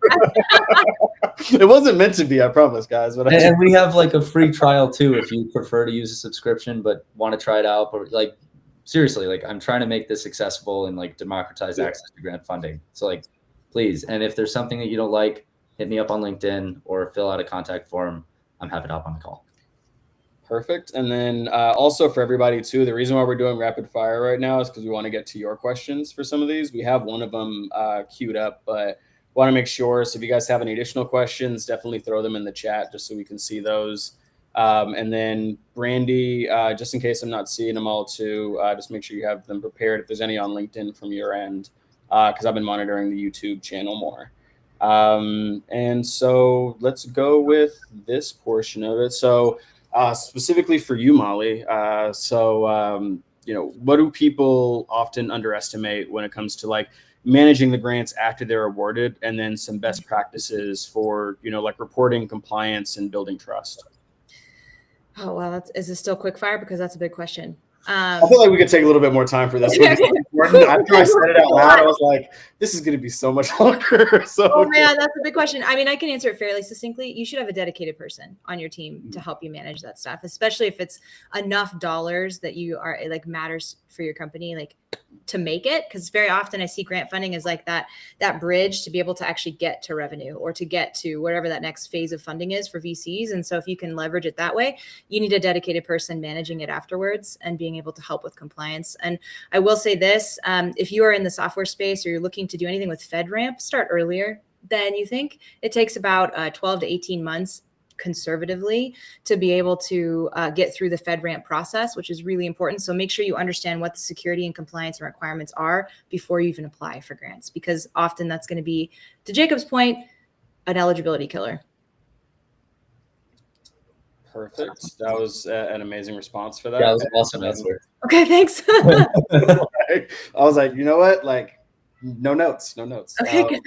[SPEAKER 1] It wasn't meant to be, I promise, guys. But
[SPEAKER 4] and we have like a free trial too, if you prefer to use a subscription but want to try it out. But like seriously, like I'm trying to make this accessible and like democratize access to grant funding. So like, please. And if there's something that you don't like, hit me up on LinkedIn or fill out a contact form. I'm happy to hop on the call.
[SPEAKER 1] Perfect. And then also for everybody too, the reason why we're doing rapid fire right now is because we want to get to your questions for some of these. We have one of them queued up, but want to make sure. So if you guys have any additional questions, definitely throw them in the chat just so we can see those. And then Brandy, just in case I'm not seeing them all too, just make sure you have them prepared if there's any on LinkedIn from your end, because I've been monitoring the YouTube channel more. And so let's go with this portion of it. So specifically for you, Molly, what do people often underestimate when it comes to like managing the grants after they're awarded, and then some best practices for, like reporting, compliance, and building trust?
[SPEAKER 3] Oh, well, is this still quick fire? Because that's a big question.
[SPEAKER 1] I feel like we could take a little bit more time for this one. After I said it out loud, I was like, this is going to be so much longer. So,
[SPEAKER 3] oh man, that's a big question. I mean, I can answer it fairly succinctly. You should have a dedicated person on your team to help you manage that stuff, especially if it's enough dollars that you are like matters for your company, like to make it. Because very often I see grant funding as like that bridge to be able to actually get to revenue or to get to whatever that next phase of funding is for VCs. And so if you can leverage it that way, you need a dedicated person managing it afterwards and being able to help with compliance. And I will say this, if you are in the software space or you're looking to do anything with FedRAMP, start earlier than you think. It takes about 12 to 18 months conservatively to be able to get through the FedRAMP process, which is really important. So make sure you understand what the security and compliance and requirements are before you even apply for grants, because often that's going to be, to Jacob's point, an eligibility killer.
[SPEAKER 1] perfect. That was an amazing response for that.
[SPEAKER 4] Yeah, that was an awesome answer.
[SPEAKER 3] Okay, thanks.
[SPEAKER 1] I was like, you know what? Like, no notes.
[SPEAKER 3] Okay,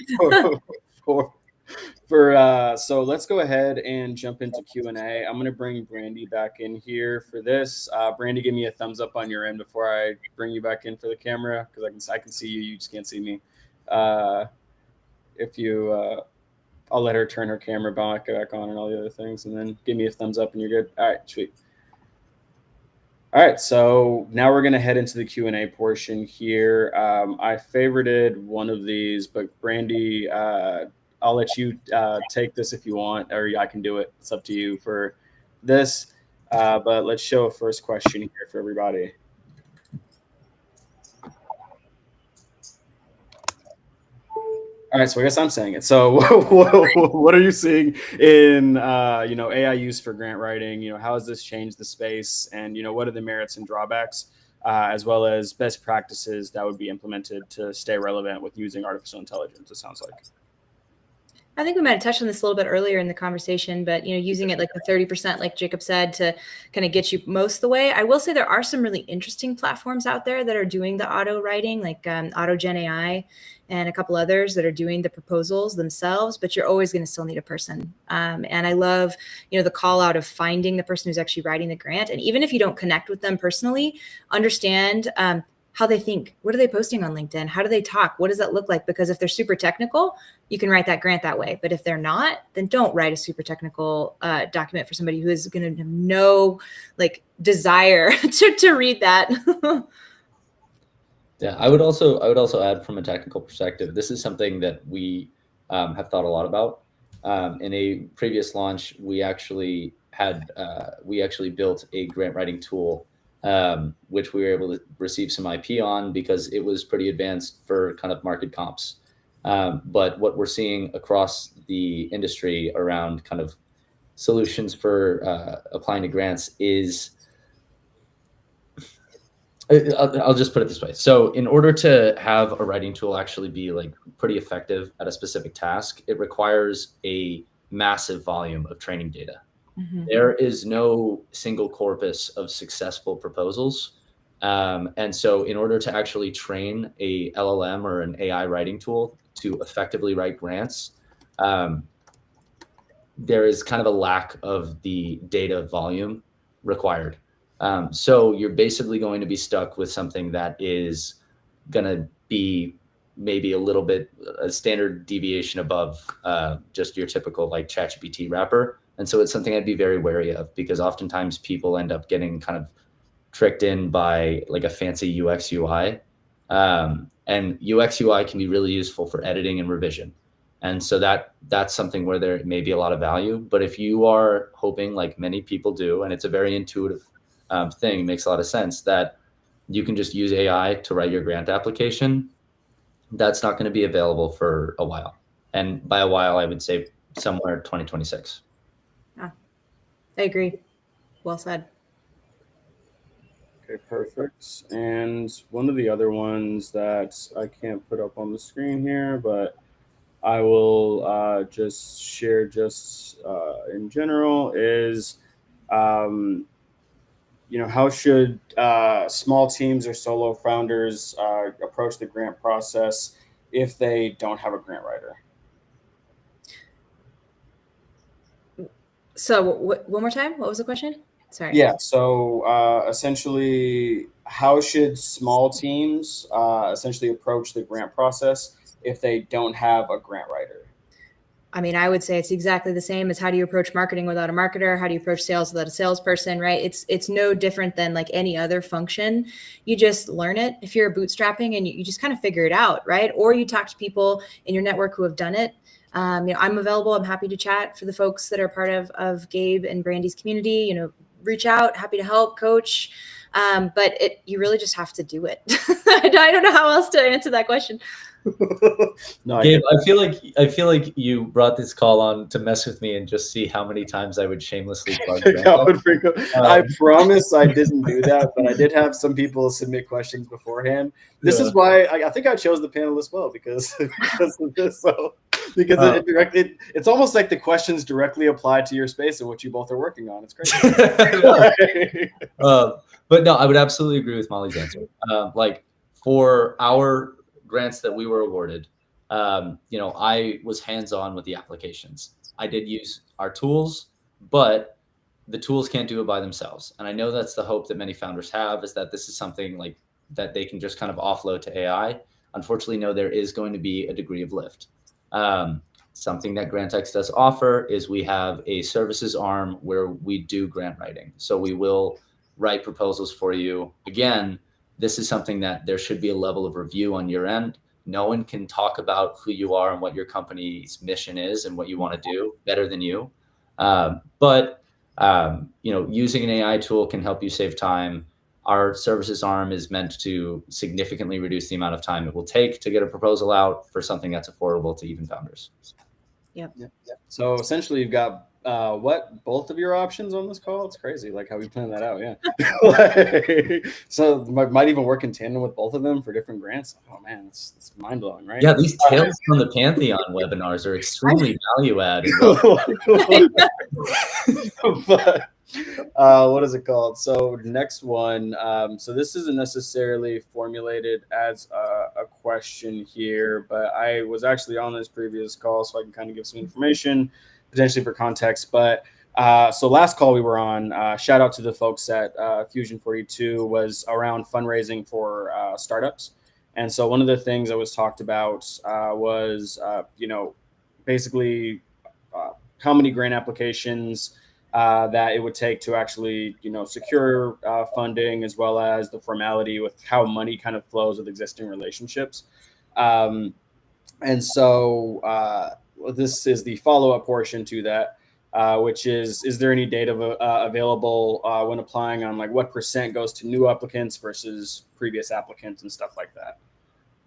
[SPEAKER 1] So let's go ahead and jump into Q&A. I'm going to bring Brandy back in here for this. Brandy, give me a thumbs up on your end before I bring you back in for the camera, because I can see you. You just can't see me. If you, I'll let her turn her camera back on and all the other things, and then give me a thumbs up and you're good. All right, sweet. All right, so now we're going to head into the Q&A portion here. I favorited one of these, but Brandy, I'll let you take this if you want, or I can do it. It's up to you for this. But let's show a first question here for everybody. All right, so I guess I'm saying it. So what are you seeing in AI use for grant writing? How has this changed the space? And what are the merits and drawbacks, as well as best practices that would be implemented to stay relevant with using artificial intelligence, it sounds like.
[SPEAKER 3] I think we might have touched on this a little bit earlier in the conversation, but using it like the 30%, like Jacob said, to kind of get you most of the way. I will say there are some really interesting platforms out there that are doing the auto writing, like AutoGen AI and a couple others that are doing the proposals themselves, but you're always going to still need a person. And I love, the call out of finding the person who's actually writing the grant. And even if you don't connect with them personally, understand how they think. What are they posting on LinkedIn? How do they talk? What does that look like? Because if they're super technical, you can write that grant that way. But if they're not, then don't write a super technical document for somebody who is going to have no desire to read that.
[SPEAKER 4] Yeah, I would also add, from a technical perspective, this is something that we have thought a lot about. In a previous launch, we actually built a grant writing tool, which we were able to receive some IP on because it was pretty advanced for kind of market comps. But what we're seeing across the industry around kind of solutions for applying to grants is, I'll just put it this way. So in order to have a writing tool actually be pretty effective at a specific task, it requires a massive volume of training data. Mm-hmm. There is no single corpus of successful proposals. And so in order to actually train a LLM or an AI writing tool to effectively write grants, there is kind of a lack of the data volume required. So you're basically going to be stuck with something that is going to be maybe a little bit a standard deviation above just your typical ChatGPT wrapper. And so it's something I'd be very wary of, because oftentimes people end up getting kind of tricked in by a fancy UX UI. And UX UI can be really useful for editing and revision. And so that's something where there may be a lot of value. But if you are hoping, like many people do, and it's a very intuitive thing, it makes a lot of sense, that you can just use AI to write your grant application, that's not going to be available for a while. And by a while, I would say somewhere 2026.
[SPEAKER 3] Yeah, I agree. Well said.
[SPEAKER 1] Okay, perfect. And one of the other ones that I can't put up on the screen here, but I will just share in general is, how should small teams or solo founders approach the grant process if they don't have a grant writer?
[SPEAKER 3] So one more time, what was the question? Sorry.
[SPEAKER 1] Yeah. So essentially, how should small teams essentially approach the grant process if they don't have a grant writer?
[SPEAKER 3] I mean, I would say it's exactly the same as how do you approach marketing without a marketer? How do you approach sales without a salesperson, right? It's no different than like any other function. You just learn it if you're bootstrapping and you just kind of figure it out, right? Or you talk to people in your network who have done it. I'm available. I'm happy to chat for the folks that are part of Gabe and Brandy's community. Reach out, happy to help, coach. But you really just have to do it. I don't know how else to answer that question.
[SPEAKER 1] No,
[SPEAKER 4] Gabe, I feel like you brought this call on to mess with me and just see how many times I would shamelessly plug
[SPEAKER 1] I promise I didn't do that, but I did have some people submit questions beforehand. This is why I think I chose the panelists well because of this. So because it's almost like the questions directly apply to your space and what you both are working on. It's great.
[SPEAKER 4] But no, I would absolutely agree with Mollie's answer. Like for our grants that we were awarded, I was hands-on with the applications. I did use our tools, but the tools can't do it by themselves. And I know that's the hope that many founders have, is that this is something like that they can just kind of offload to AI. Unfortunately, no, there is going to be a degree of lift. Something that Grantx does offer is we have a services arm where we do grant writing. So we will write proposals for you. Again, this is something that there should be a level of review on your end. No one can talk about who you are and what your company's mission is and what you want to do better than you. But using an AI tool can help you save time. Our services arm is meant to significantly reduce the amount of time it will take to get a proposal out for something that's affordable to even founders.
[SPEAKER 3] Yep.
[SPEAKER 1] So essentially, you've got both of your options on this call? It's crazy, like how we planned that out. Yeah. So might even work in tandem with both of them for different grants. Oh man, it's mind blowing, right?
[SPEAKER 4] Yeah, these tales from the Pantheon webinars are extremely value added.
[SPEAKER 1] But what is it called? So next one. So this isn't necessarily formulated as a question here, but I was actually on this previous call, so I can kind of give some information potentially for context. But so last call we were on, shout out to the folks at Fusion 42, was around fundraising for startups. And so one of the things that was talked about was, basically how many grant applications that it would take to actually, secure funding, as well as the formality with how money kind of flows with existing relationships. And so this is the follow-up portion to that, which is there any data available when applying on like what % goes to new applicants versus previous applicants and stuff like that?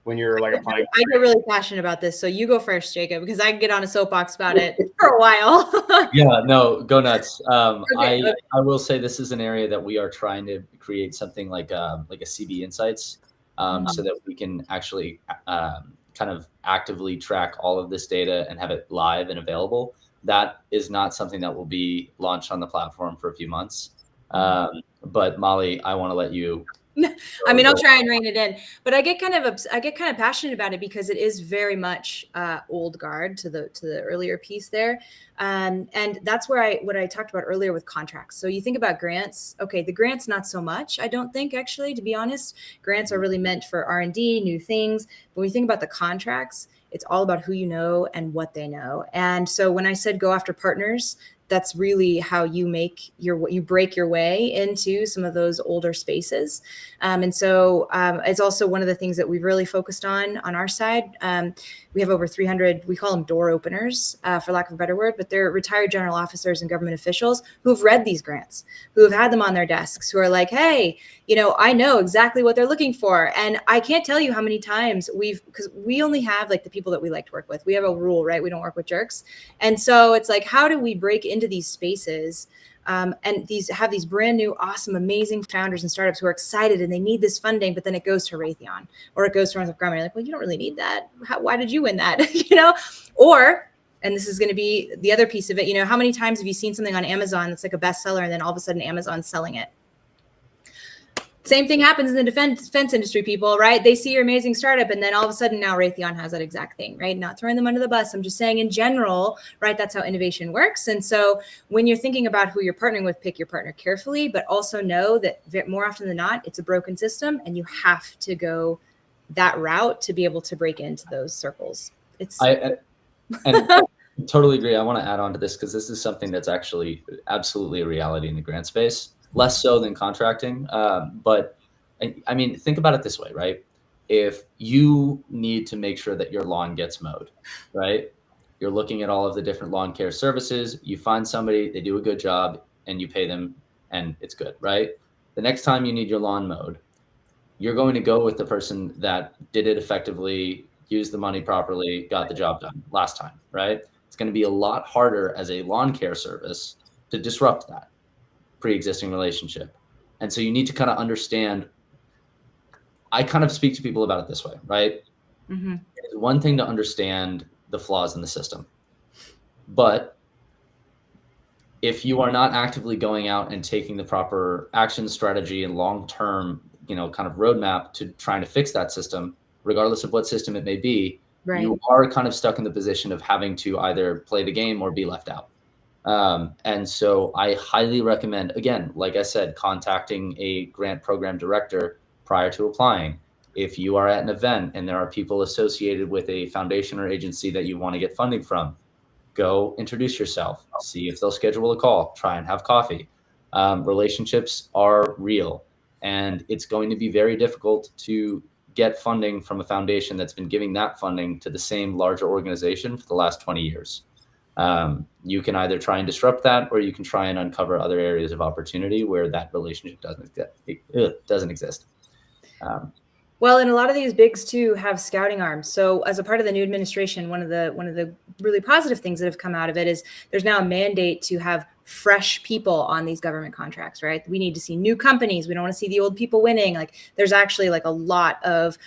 [SPEAKER 1] When you're like applying.
[SPEAKER 3] I get really passionate about this. So you go first, Jacob, because I can get on a soapbox about it for a while.
[SPEAKER 4] Yeah, no, go nuts.
[SPEAKER 3] Okay.
[SPEAKER 4] I will say this is an area that we are trying to create something like a CB Insights, so that we can actually kind of actively track all of this data and have it live and available. That is not something that will be launched on the platform for a few months. But Mollie, I want to let you.
[SPEAKER 3] I mean, I'll try and rein it in, but I get kind of passionate about it because it is very much old guard to the earlier piece there, and that's where what I talked about earlier with contracts. So you think about grants. Okay, the grants not so much. I don't think, actually, to be honest, grants are really meant for R&D, new things. But when you think about the contracts, it's all about who you know and what they know. And so when I said go after partners, that's really how you break your way into some of those older spaces. And so it's also one of the things that we've really focused on our side. We have over 300, we call them door openers, for lack of a better word, but they're retired general officers and government officials who've read these grants, who have had them on their desks, who are like, hey, I know exactly what they're looking for. And I can't tell you how many times because we only have like the people that we like to work with. We have a rule, right? We don't work with jerks. And so it's like, how do we break into these spaces and have these brand new, awesome, amazing founders and startups who are excited and they need this funding, but then it goes to Raytheon or it goes to Northrop Grumman. You're like, well, you don't really need that. Why did you win that? Or, and this is going to be the other piece of it, how many times have you seen something on Amazon that's like a bestseller and then all of a sudden Amazon's selling it? Same thing happens in the defense industry, people, right? They see your amazing startup, and then all of a sudden now Raytheon has that exact thing, right? Not throwing them under the bus. I'm just saying in general, right? That's how innovation works. And so when you're thinking about who you're partnering with, pick your partner carefully, but also know that more often than not, it's a broken system, and you have to go that route to be able to break into those circles.
[SPEAKER 4] And totally agree. I want to add on to this because this is something that's actually absolutely a reality in the grant space, less so than contracting. But I mean, think about it this way, right? If you need to make sure that your lawn gets mowed, right? You're looking at all of the different lawn care services. You find somebody, they do a good job, and you pay them, and it's good, right? The next time you need your lawn mowed, you're going to go with the person that did it effectively, used the money properly, got the job done last time, right? It's going to be a lot harder as a lawn care service to disrupt that pre-existing relationship. And so you need to kind of understand, I kind of speak to people about it this way, right?
[SPEAKER 3] Mm-hmm.
[SPEAKER 4] It's one thing to understand the flaws in the system, but if you are not actively going out and taking the proper action strategy and long-term, kind of roadmap to trying to fix that system, regardless of what system it may be,
[SPEAKER 3] right,
[SPEAKER 4] you are kind of stuck in the position of having to either play the game or be left out. And so I highly recommend, again, like I said, contacting a grant program director prior to applying. If you are at an event and there are people associated with a foundation or agency that you want to get funding from, go introduce yourself, see if they'll schedule a call, try and have coffee. Relationships are real, and it's going to be very difficult to get funding from a foundation that's been giving that funding to the same larger organization for the last 20 years. You can either try and disrupt that, or you can try and uncover other areas of opportunity where that relationship doesn't exist.
[SPEAKER 3] Well, and a lot of these bigs too have scouting arms. So as a part of the new administration, one of the really positive things that have come out of it is there's now a mandate to have fresh people on these government contracts, right? We need to see new companies. We don't want to see the old people winning. Like there's actually like a lot of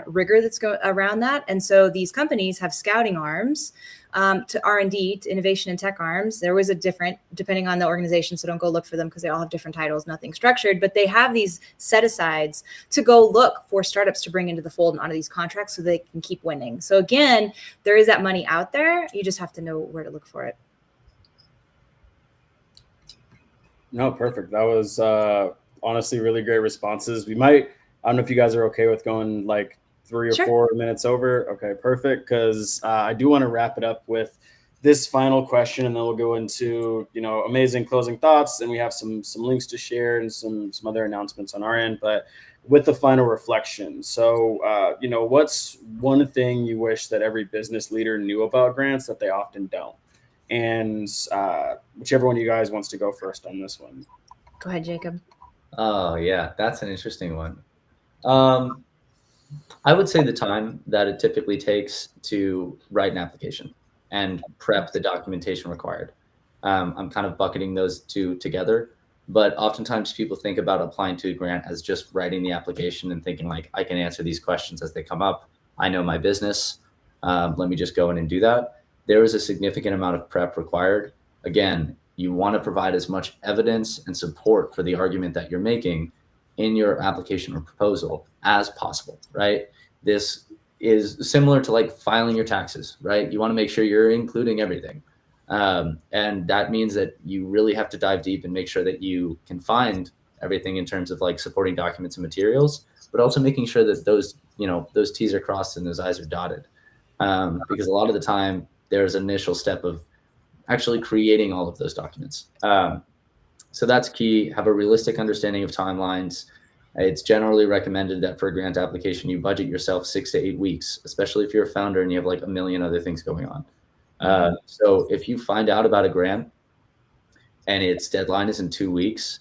[SPEAKER 3] rigor that's going around that. And so these companies have scouting arms to R&D, to innovation and tech arms. There was a different, depending on the organization, so don't go look for them because they all have different titles, nothing structured, but they have these set-asides to go look for startups to bring into the fold and onto these contracts so they can keep winning. So again, there is that money out there. You just have to know where to look for it.
[SPEAKER 1] No, perfect. That was honestly really great responses. I don't know if you guys are okay with going like 3 or
[SPEAKER 3] Sure.
[SPEAKER 1] 4 minutes over. Okay, perfect. Because I do want to wrap it up with this final question, and then we'll go into amazing closing thoughts, and we have some links to share and some other announcements on our end. But with the final reflection, so what's one thing you wish that every business leader knew about grants that they often don't? And whichever one of you guys wants to go first on this one.
[SPEAKER 3] Go ahead, Jacob.
[SPEAKER 4] Oh yeah, that's an interesting one. I would say the time that it typically takes to write an application and prep the documentation required. I'm kind of bucketing those two together, but oftentimes people think about applying to a grant as just writing the application and thinking like, I can answer these questions as they come up. I know my business. Let me just go in and do that. There is a significant amount of prep required. Again, you want to provide as much evidence and support for the argument that you're making in your application or proposal as possible, right? This is similar to like filing your taxes, right? You want to make sure you're including everything. And that means that you really have to dive deep and make sure that you can find everything in terms of like supporting documents and materials, but also making sure that those T's are crossed and those I's are dotted. Because a lot of the time there's an initial step of actually creating all of those documents. So that's key. Have a realistic understanding of timelines. It's generally recommended that for a grant application, you budget yourself 6 to 8 weeks, especially if you're a founder and you have like a million other things going on. So if you find out about a grant and its deadline is in 2 weeks,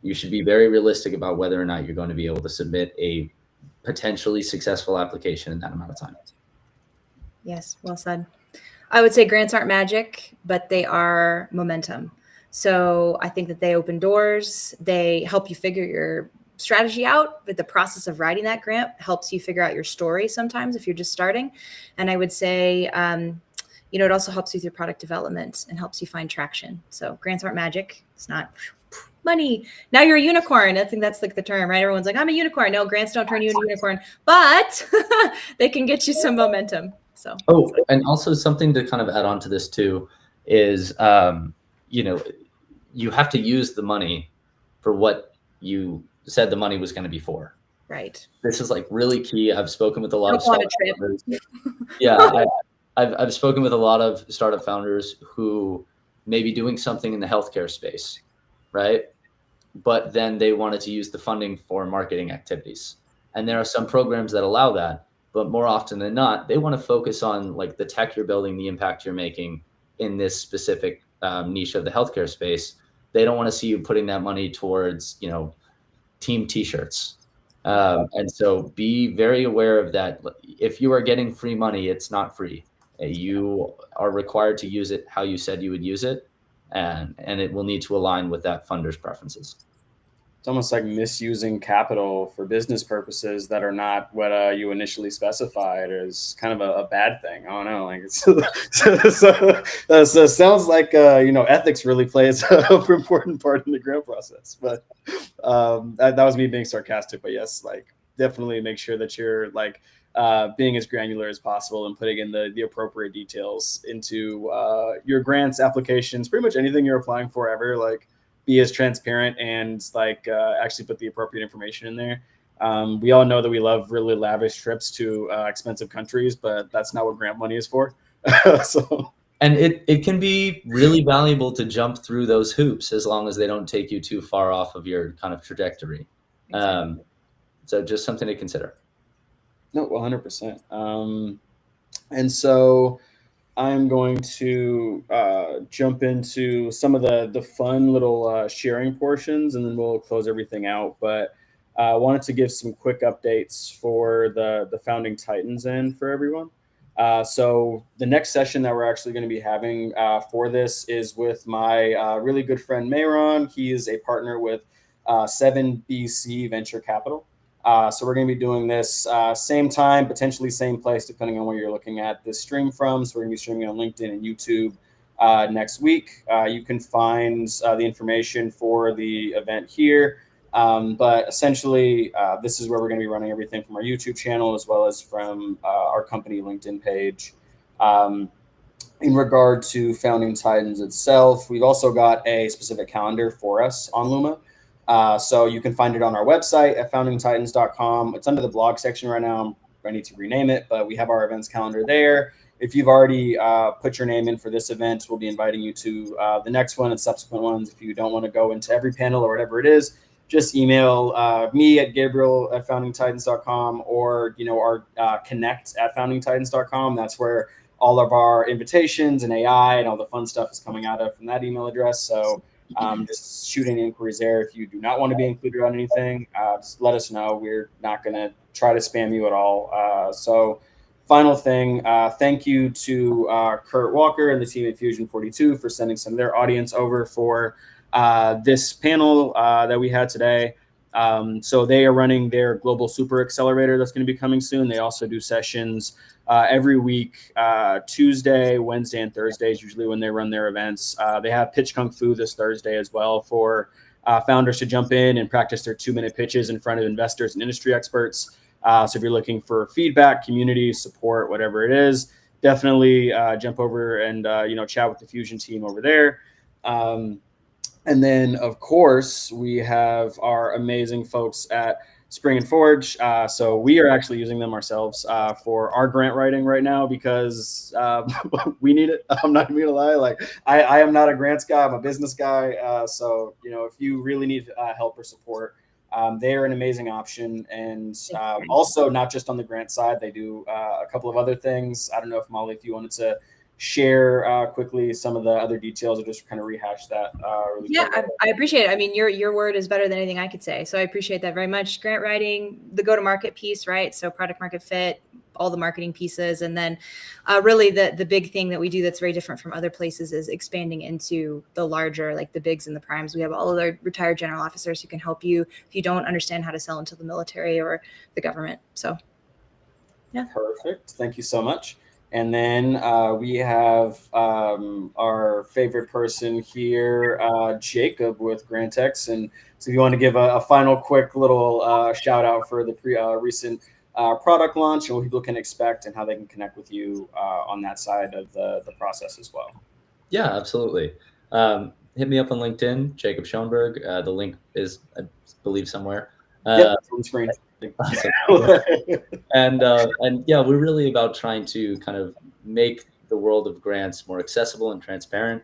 [SPEAKER 4] you should be very realistic about whether or not you're going to be able to submit a potentially successful application in that amount of time.
[SPEAKER 3] Yes, well said. I would say grants aren't magic, but they are momentum. So I think that they open doors. They help you figure your strategy out, but the process of writing that grant helps you figure out your story sometimes if you're just starting. And I would say, it also helps with your product development and helps you find traction. So grants aren't magic. It's not money. Now you're a unicorn. I think that's like the term, right? Everyone's like, I'm a unicorn. No, grants don't turn you into a unicorn, but they can get you some momentum. So.
[SPEAKER 4] Oh, and also something to kind of add on to this too is, you know, you have to use the money for what you said the money was going to be for.
[SPEAKER 3] Right.
[SPEAKER 4] This is like really key. I've spoken with a lot of
[SPEAKER 3] Don't want
[SPEAKER 4] startup
[SPEAKER 3] a trip.
[SPEAKER 4] founders. Yeah, I've spoken with a lot of startup founders who may be doing something in the healthcare space, right? But then they wanted to use the funding for marketing activities. And there are some programs that allow that, but more often than not, they want to focus on like the tech you're building, the impact you're making in this specific niche of the healthcare space. They don't want to see you putting that money towards, you know, team t-shirts. And so be very aware of that. If you are getting free money, it's not free. You are required to use it how you said you would use it, and it will need to align with that funder's preferences.
[SPEAKER 1] It's almost like misusing capital for business purposes that are not what you initially specified is kind of a bad thing. I don't know. Like so sounds like you know, ethics really plays an important part in the grant process. But that was me being sarcastic. But yes, like definitely make sure that you're like being as granular as possible and putting in the appropriate details into your grants applications. Pretty much anything you're applying for ever, like. Be as transparent and like actually put the appropriate information in there. We all know that we love really lavish trips to expensive countries, but that's not what grant money is for. So.
[SPEAKER 4] And it can be really valuable to jump through those hoops as long as they don't take you too far off of your kind of trajectory. Exactly. So just something to consider.
[SPEAKER 1] No, 100%. And so I'm going to jump into some of the fun little sharing portions, and then we'll close everything out. But I wanted to give some quick updates for the Founding Titans end for everyone. So the next session that we're actually going to be having for this is with my really good friend Mayron. He is a partner with 7BC Venture Capital. So we're going to be doing this same time, potentially same place, depending on where you're looking at this stream from. So we're going to be streaming on LinkedIn and YouTube next week. You can find the information for the event here. But essentially, this is where we're going to be running everything from our YouTube channel as well as from our company LinkedIn page. In regard to Founding Titans itself, we've also got a specific calendar for us on Luma. So you can find it on our website at foundingtitans.com. It's under the blog section right now. I need to rename it, but we have our events calendar there. If you've already put your name in for this event, we'll be inviting you to the next one and subsequent ones. If you don't want to go into every panel or whatever it is, just email me at gabriel@foundingtitans.com or, you know, our connect@foundingtitans.com. That's where all of our invitations and AI and all the fun stuff is coming out of from that email address. So just shoot any inquiries there. If you do not want to be included on anything, just let us know. We're not going to try to spam you at all. So final thing, thank you to Kurt Walker and the team at Fusion 42 for sending some of their audience over for this panel that we had today. So they are running their Global Super Accelerator that's going to be coming soon. They also do sessions every week, Tuesday, Wednesday, and Thursdays, usually when they run their events. They have Pitch Kung Fu this Thursday as well for founders to jump in and practice their 2-minute pitches in front of investors and industry experts. So if you're looking for feedback, community support, whatever it is, definitely jump over and chat with the Fusion team over there. And then, of course, we have our amazing folks at Spring and Forge. So we are actually using them ourselves for our grant writing right now because we need it. I'm not going to lie. Like I am not a grants guy. I'm a business guy. So, if you really need help or support, they are an amazing option. And also not just on the grant side, they do a couple of other things. I don't know if Mollie, if you wanted to share quickly some of the other details or just kind of rehash that really quick.
[SPEAKER 3] I appreciate it. I mean, your word is better than anything I could say. So I appreciate that very much. Grant writing, the go-to-market piece, right? So product market fit, all the marketing pieces. And then really the big thing that we do that's very different from other places is expanding into the larger, like the bigs and the primes. We have all of our retired general officers who can help you if you don't understand how to sell into the military or the government. So, yeah.
[SPEAKER 1] Perfect. Thank you so much. And then we have our favorite person here, Jacob with Grantx. And so if you want to give a final quick little shout out for the recent product launch and what people can expect and how they can connect with you on that side of the process as well.
[SPEAKER 4] Yeah, absolutely. Hit me up on LinkedIn, Jacob Schoenberg. The link is, I believe, somewhere.
[SPEAKER 1] Yep, on the screen.
[SPEAKER 4] Awesome. And yeah, we're really about trying to kind of make the world of grants more accessible and transparent.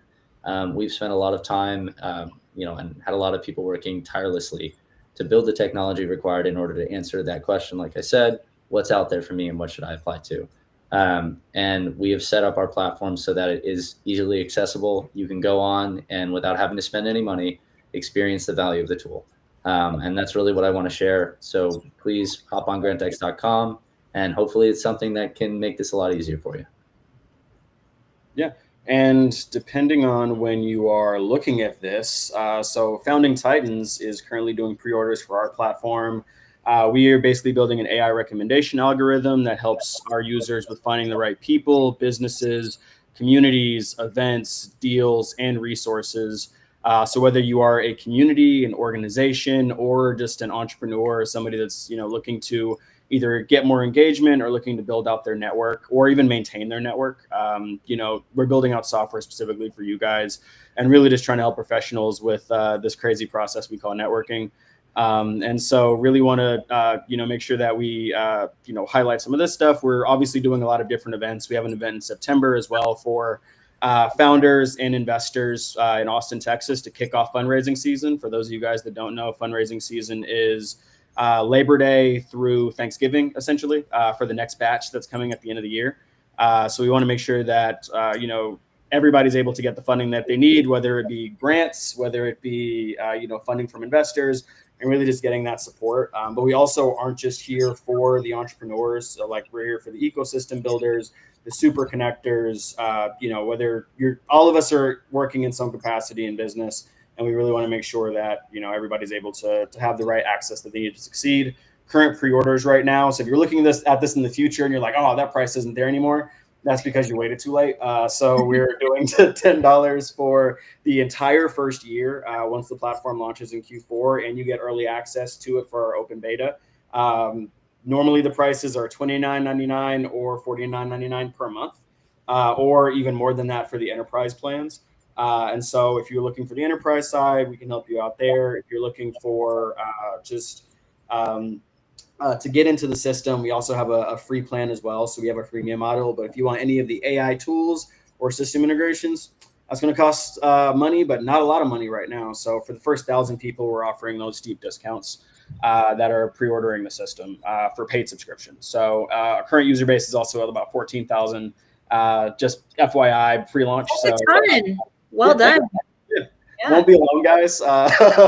[SPEAKER 4] We've spent a lot of time, and had a lot of people working tirelessly to build the technology required in order to answer that question. Like I said, what's out there for me and what should I apply to? And we have set up our platform so that it is easily accessible. You can go on and without having to spend any money, experience the value of the tool. And that's really what I want to share. So please hop on grantx.com and hopefully it's something that can make this a lot easier for you.
[SPEAKER 1] Yeah. And depending on when you are looking at this, so Founding Titans is currently doing pre-orders for our platform. We are basically building an AI recommendation algorithm that helps our users with finding the right people, businesses, communities, events, deals, and resources. So whether you are a community, an organization, or just an entrepreneur, or somebody that's looking to either get more engagement or looking to build out their network or even maintain their network, we're building out software specifically for you guys and really just trying to help professionals with this crazy process we call networking. And so really want to, make sure that we, highlight some of this stuff. We're obviously doing a lot of different events. We have an event in September as well for founders and investors in Austin, Texas to kick off fundraising season. For those of you guys that don't know, fundraising season is Labor Day through Thanksgiving, essentially, for the next batch that's coming at the end of the year. So we want to make sure that, everybody's able to get the funding that they need, whether it be grants, whether it be, funding from investors, and really just getting that support. But we also aren't just here for the entrepreneurs. So like we're here for the ecosystem builders, the super connectors, whether all of us are working in some capacity in business. And we really want to make sure that, everybody's able to have the right access that they need to succeed. Current pre-orders right now. So if you're looking at this in the future and you're like, oh, that price isn't there anymore, that's because you waited too late. So we're doing $10 for the entire first year once the platform launches in Q4, and you get early access to it for our open beta. Normally the prices are $29.99 or $49.99 per month, or even more than that for the enterprise plans. And so if you're looking for the enterprise side, we can help you out there. If you're looking for to get into the system, we also have a free plan as well. So we have a freemium model. But if you want any of the AI tools or system integrations, that's going to cost money, but not a lot of money right now. So for the first 1,000 people, we're offering those steep discounts that are pre-ordering the system for paid subscriptions. So our current user base is also at about 14,000. Just FYI, pre-launch.
[SPEAKER 3] That's a ton. Well done.
[SPEAKER 1] Yeah. Won't be long, guys,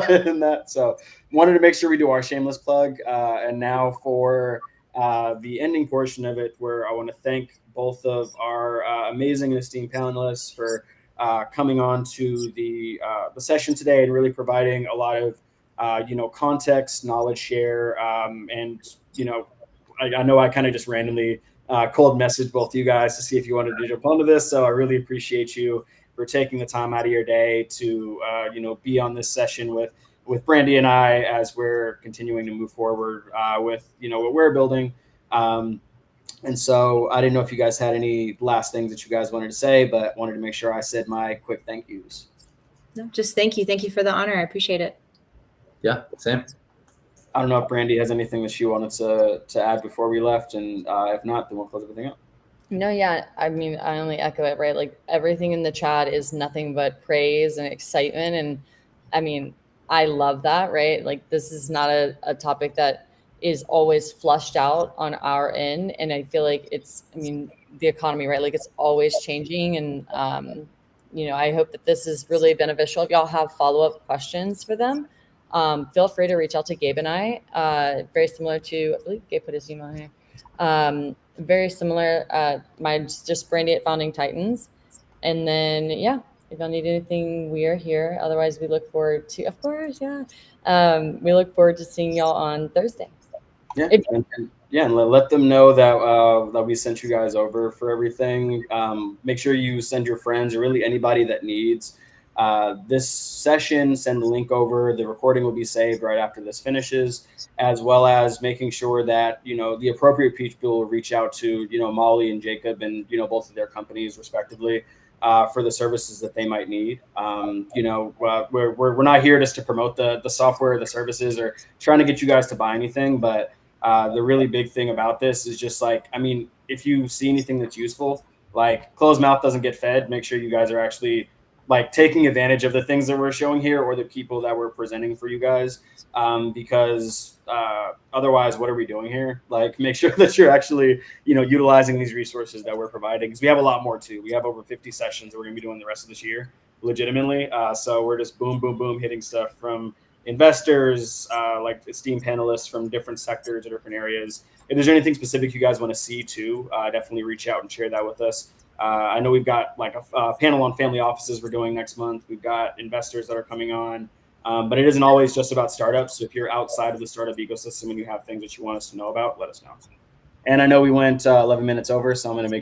[SPEAKER 1] in that. So wanted to make sure we do our shameless plug. And now for the ending portion of it, where I want to thank both of our amazing and esteemed panelists for coming on to the session today and really providing a lot of, context, knowledge share. And, I know I kind of just randomly cold messaged both you guys to see if you wanted to jump onto this. So I really appreciate you for taking the time out of your day to, be on this session with Brandy and I as we're continuing to move forward with, what we're building. And so I didn't know if you guys had any last things that you guys wanted to say, but wanted to make sure I said my quick thank yous.
[SPEAKER 3] No, just thank you. Thank you for the honor. I appreciate it.
[SPEAKER 4] Yeah, same.
[SPEAKER 1] I don't know if Brandy has anything that she wanted to add before we left. And if not, then we'll close everything up.
[SPEAKER 2] No, yeah. I mean, I only echo it, right? Like everything in the chat is nothing but praise and excitement. And I mean, I love that, right? Like this is not a topic that is always flushed out on our end. And I feel like the economy, right? Like it's always changing. And, I hope that this is really beneficial. If y'all have follow-up questions for them, feel free to reach out to Gabe and I, very similar to, I believe Gabe put his email here. Very similar. Mine's just Brandy at Founding Titans. And then, yeah, if y'all need anything, we are here. Otherwise, we look forward to, of course, yeah. We look forward to seeing y'all on Thursday.
[SPEAKER 1] Yeah,
[SPEAKER 2] If-
[SPEAKER 1] and let them know that that we sent you guys over for everything. Make sure you send your friends or really anybody that needs this session. Send the link over. The recording will be saved right after this finishes, as well as making sure that the appropriate people will reach out to Mollie and Jacob and both of their companies respectively. For the services that they might need. We're not here just to promote the software, the services, or trying to get you guys to buy anything. But the really big thing about this is just like, I mean, if you see anything that's useful, like closed mouth doesn't get fed, make sure you guys are actually like taking advantage of the things that we're showing here or the people that we're presenting for you guys. Because otherwise, what are we doing here? Like, make sure that you're actually, utilizing these resources that we're providing, because we have a lot more too. We have over 50 sessions that we're going to be doing the rest of this year, legitimately. So we're just boom, boom, boom, hitting stuff from investors, like esteemed panelists from different sectors or different areas. If there's anything specific you guys want to see too, definitely reach out and share that with us. I know we've got like a panel on family offices we're doing next month. We've got investors that are coming on. But it isn't always just about startups. So if you're outside of the startup ecosystem and you have things that you want us to know about, let us know. And I know we went 11 minutes over, so I'm going to make sure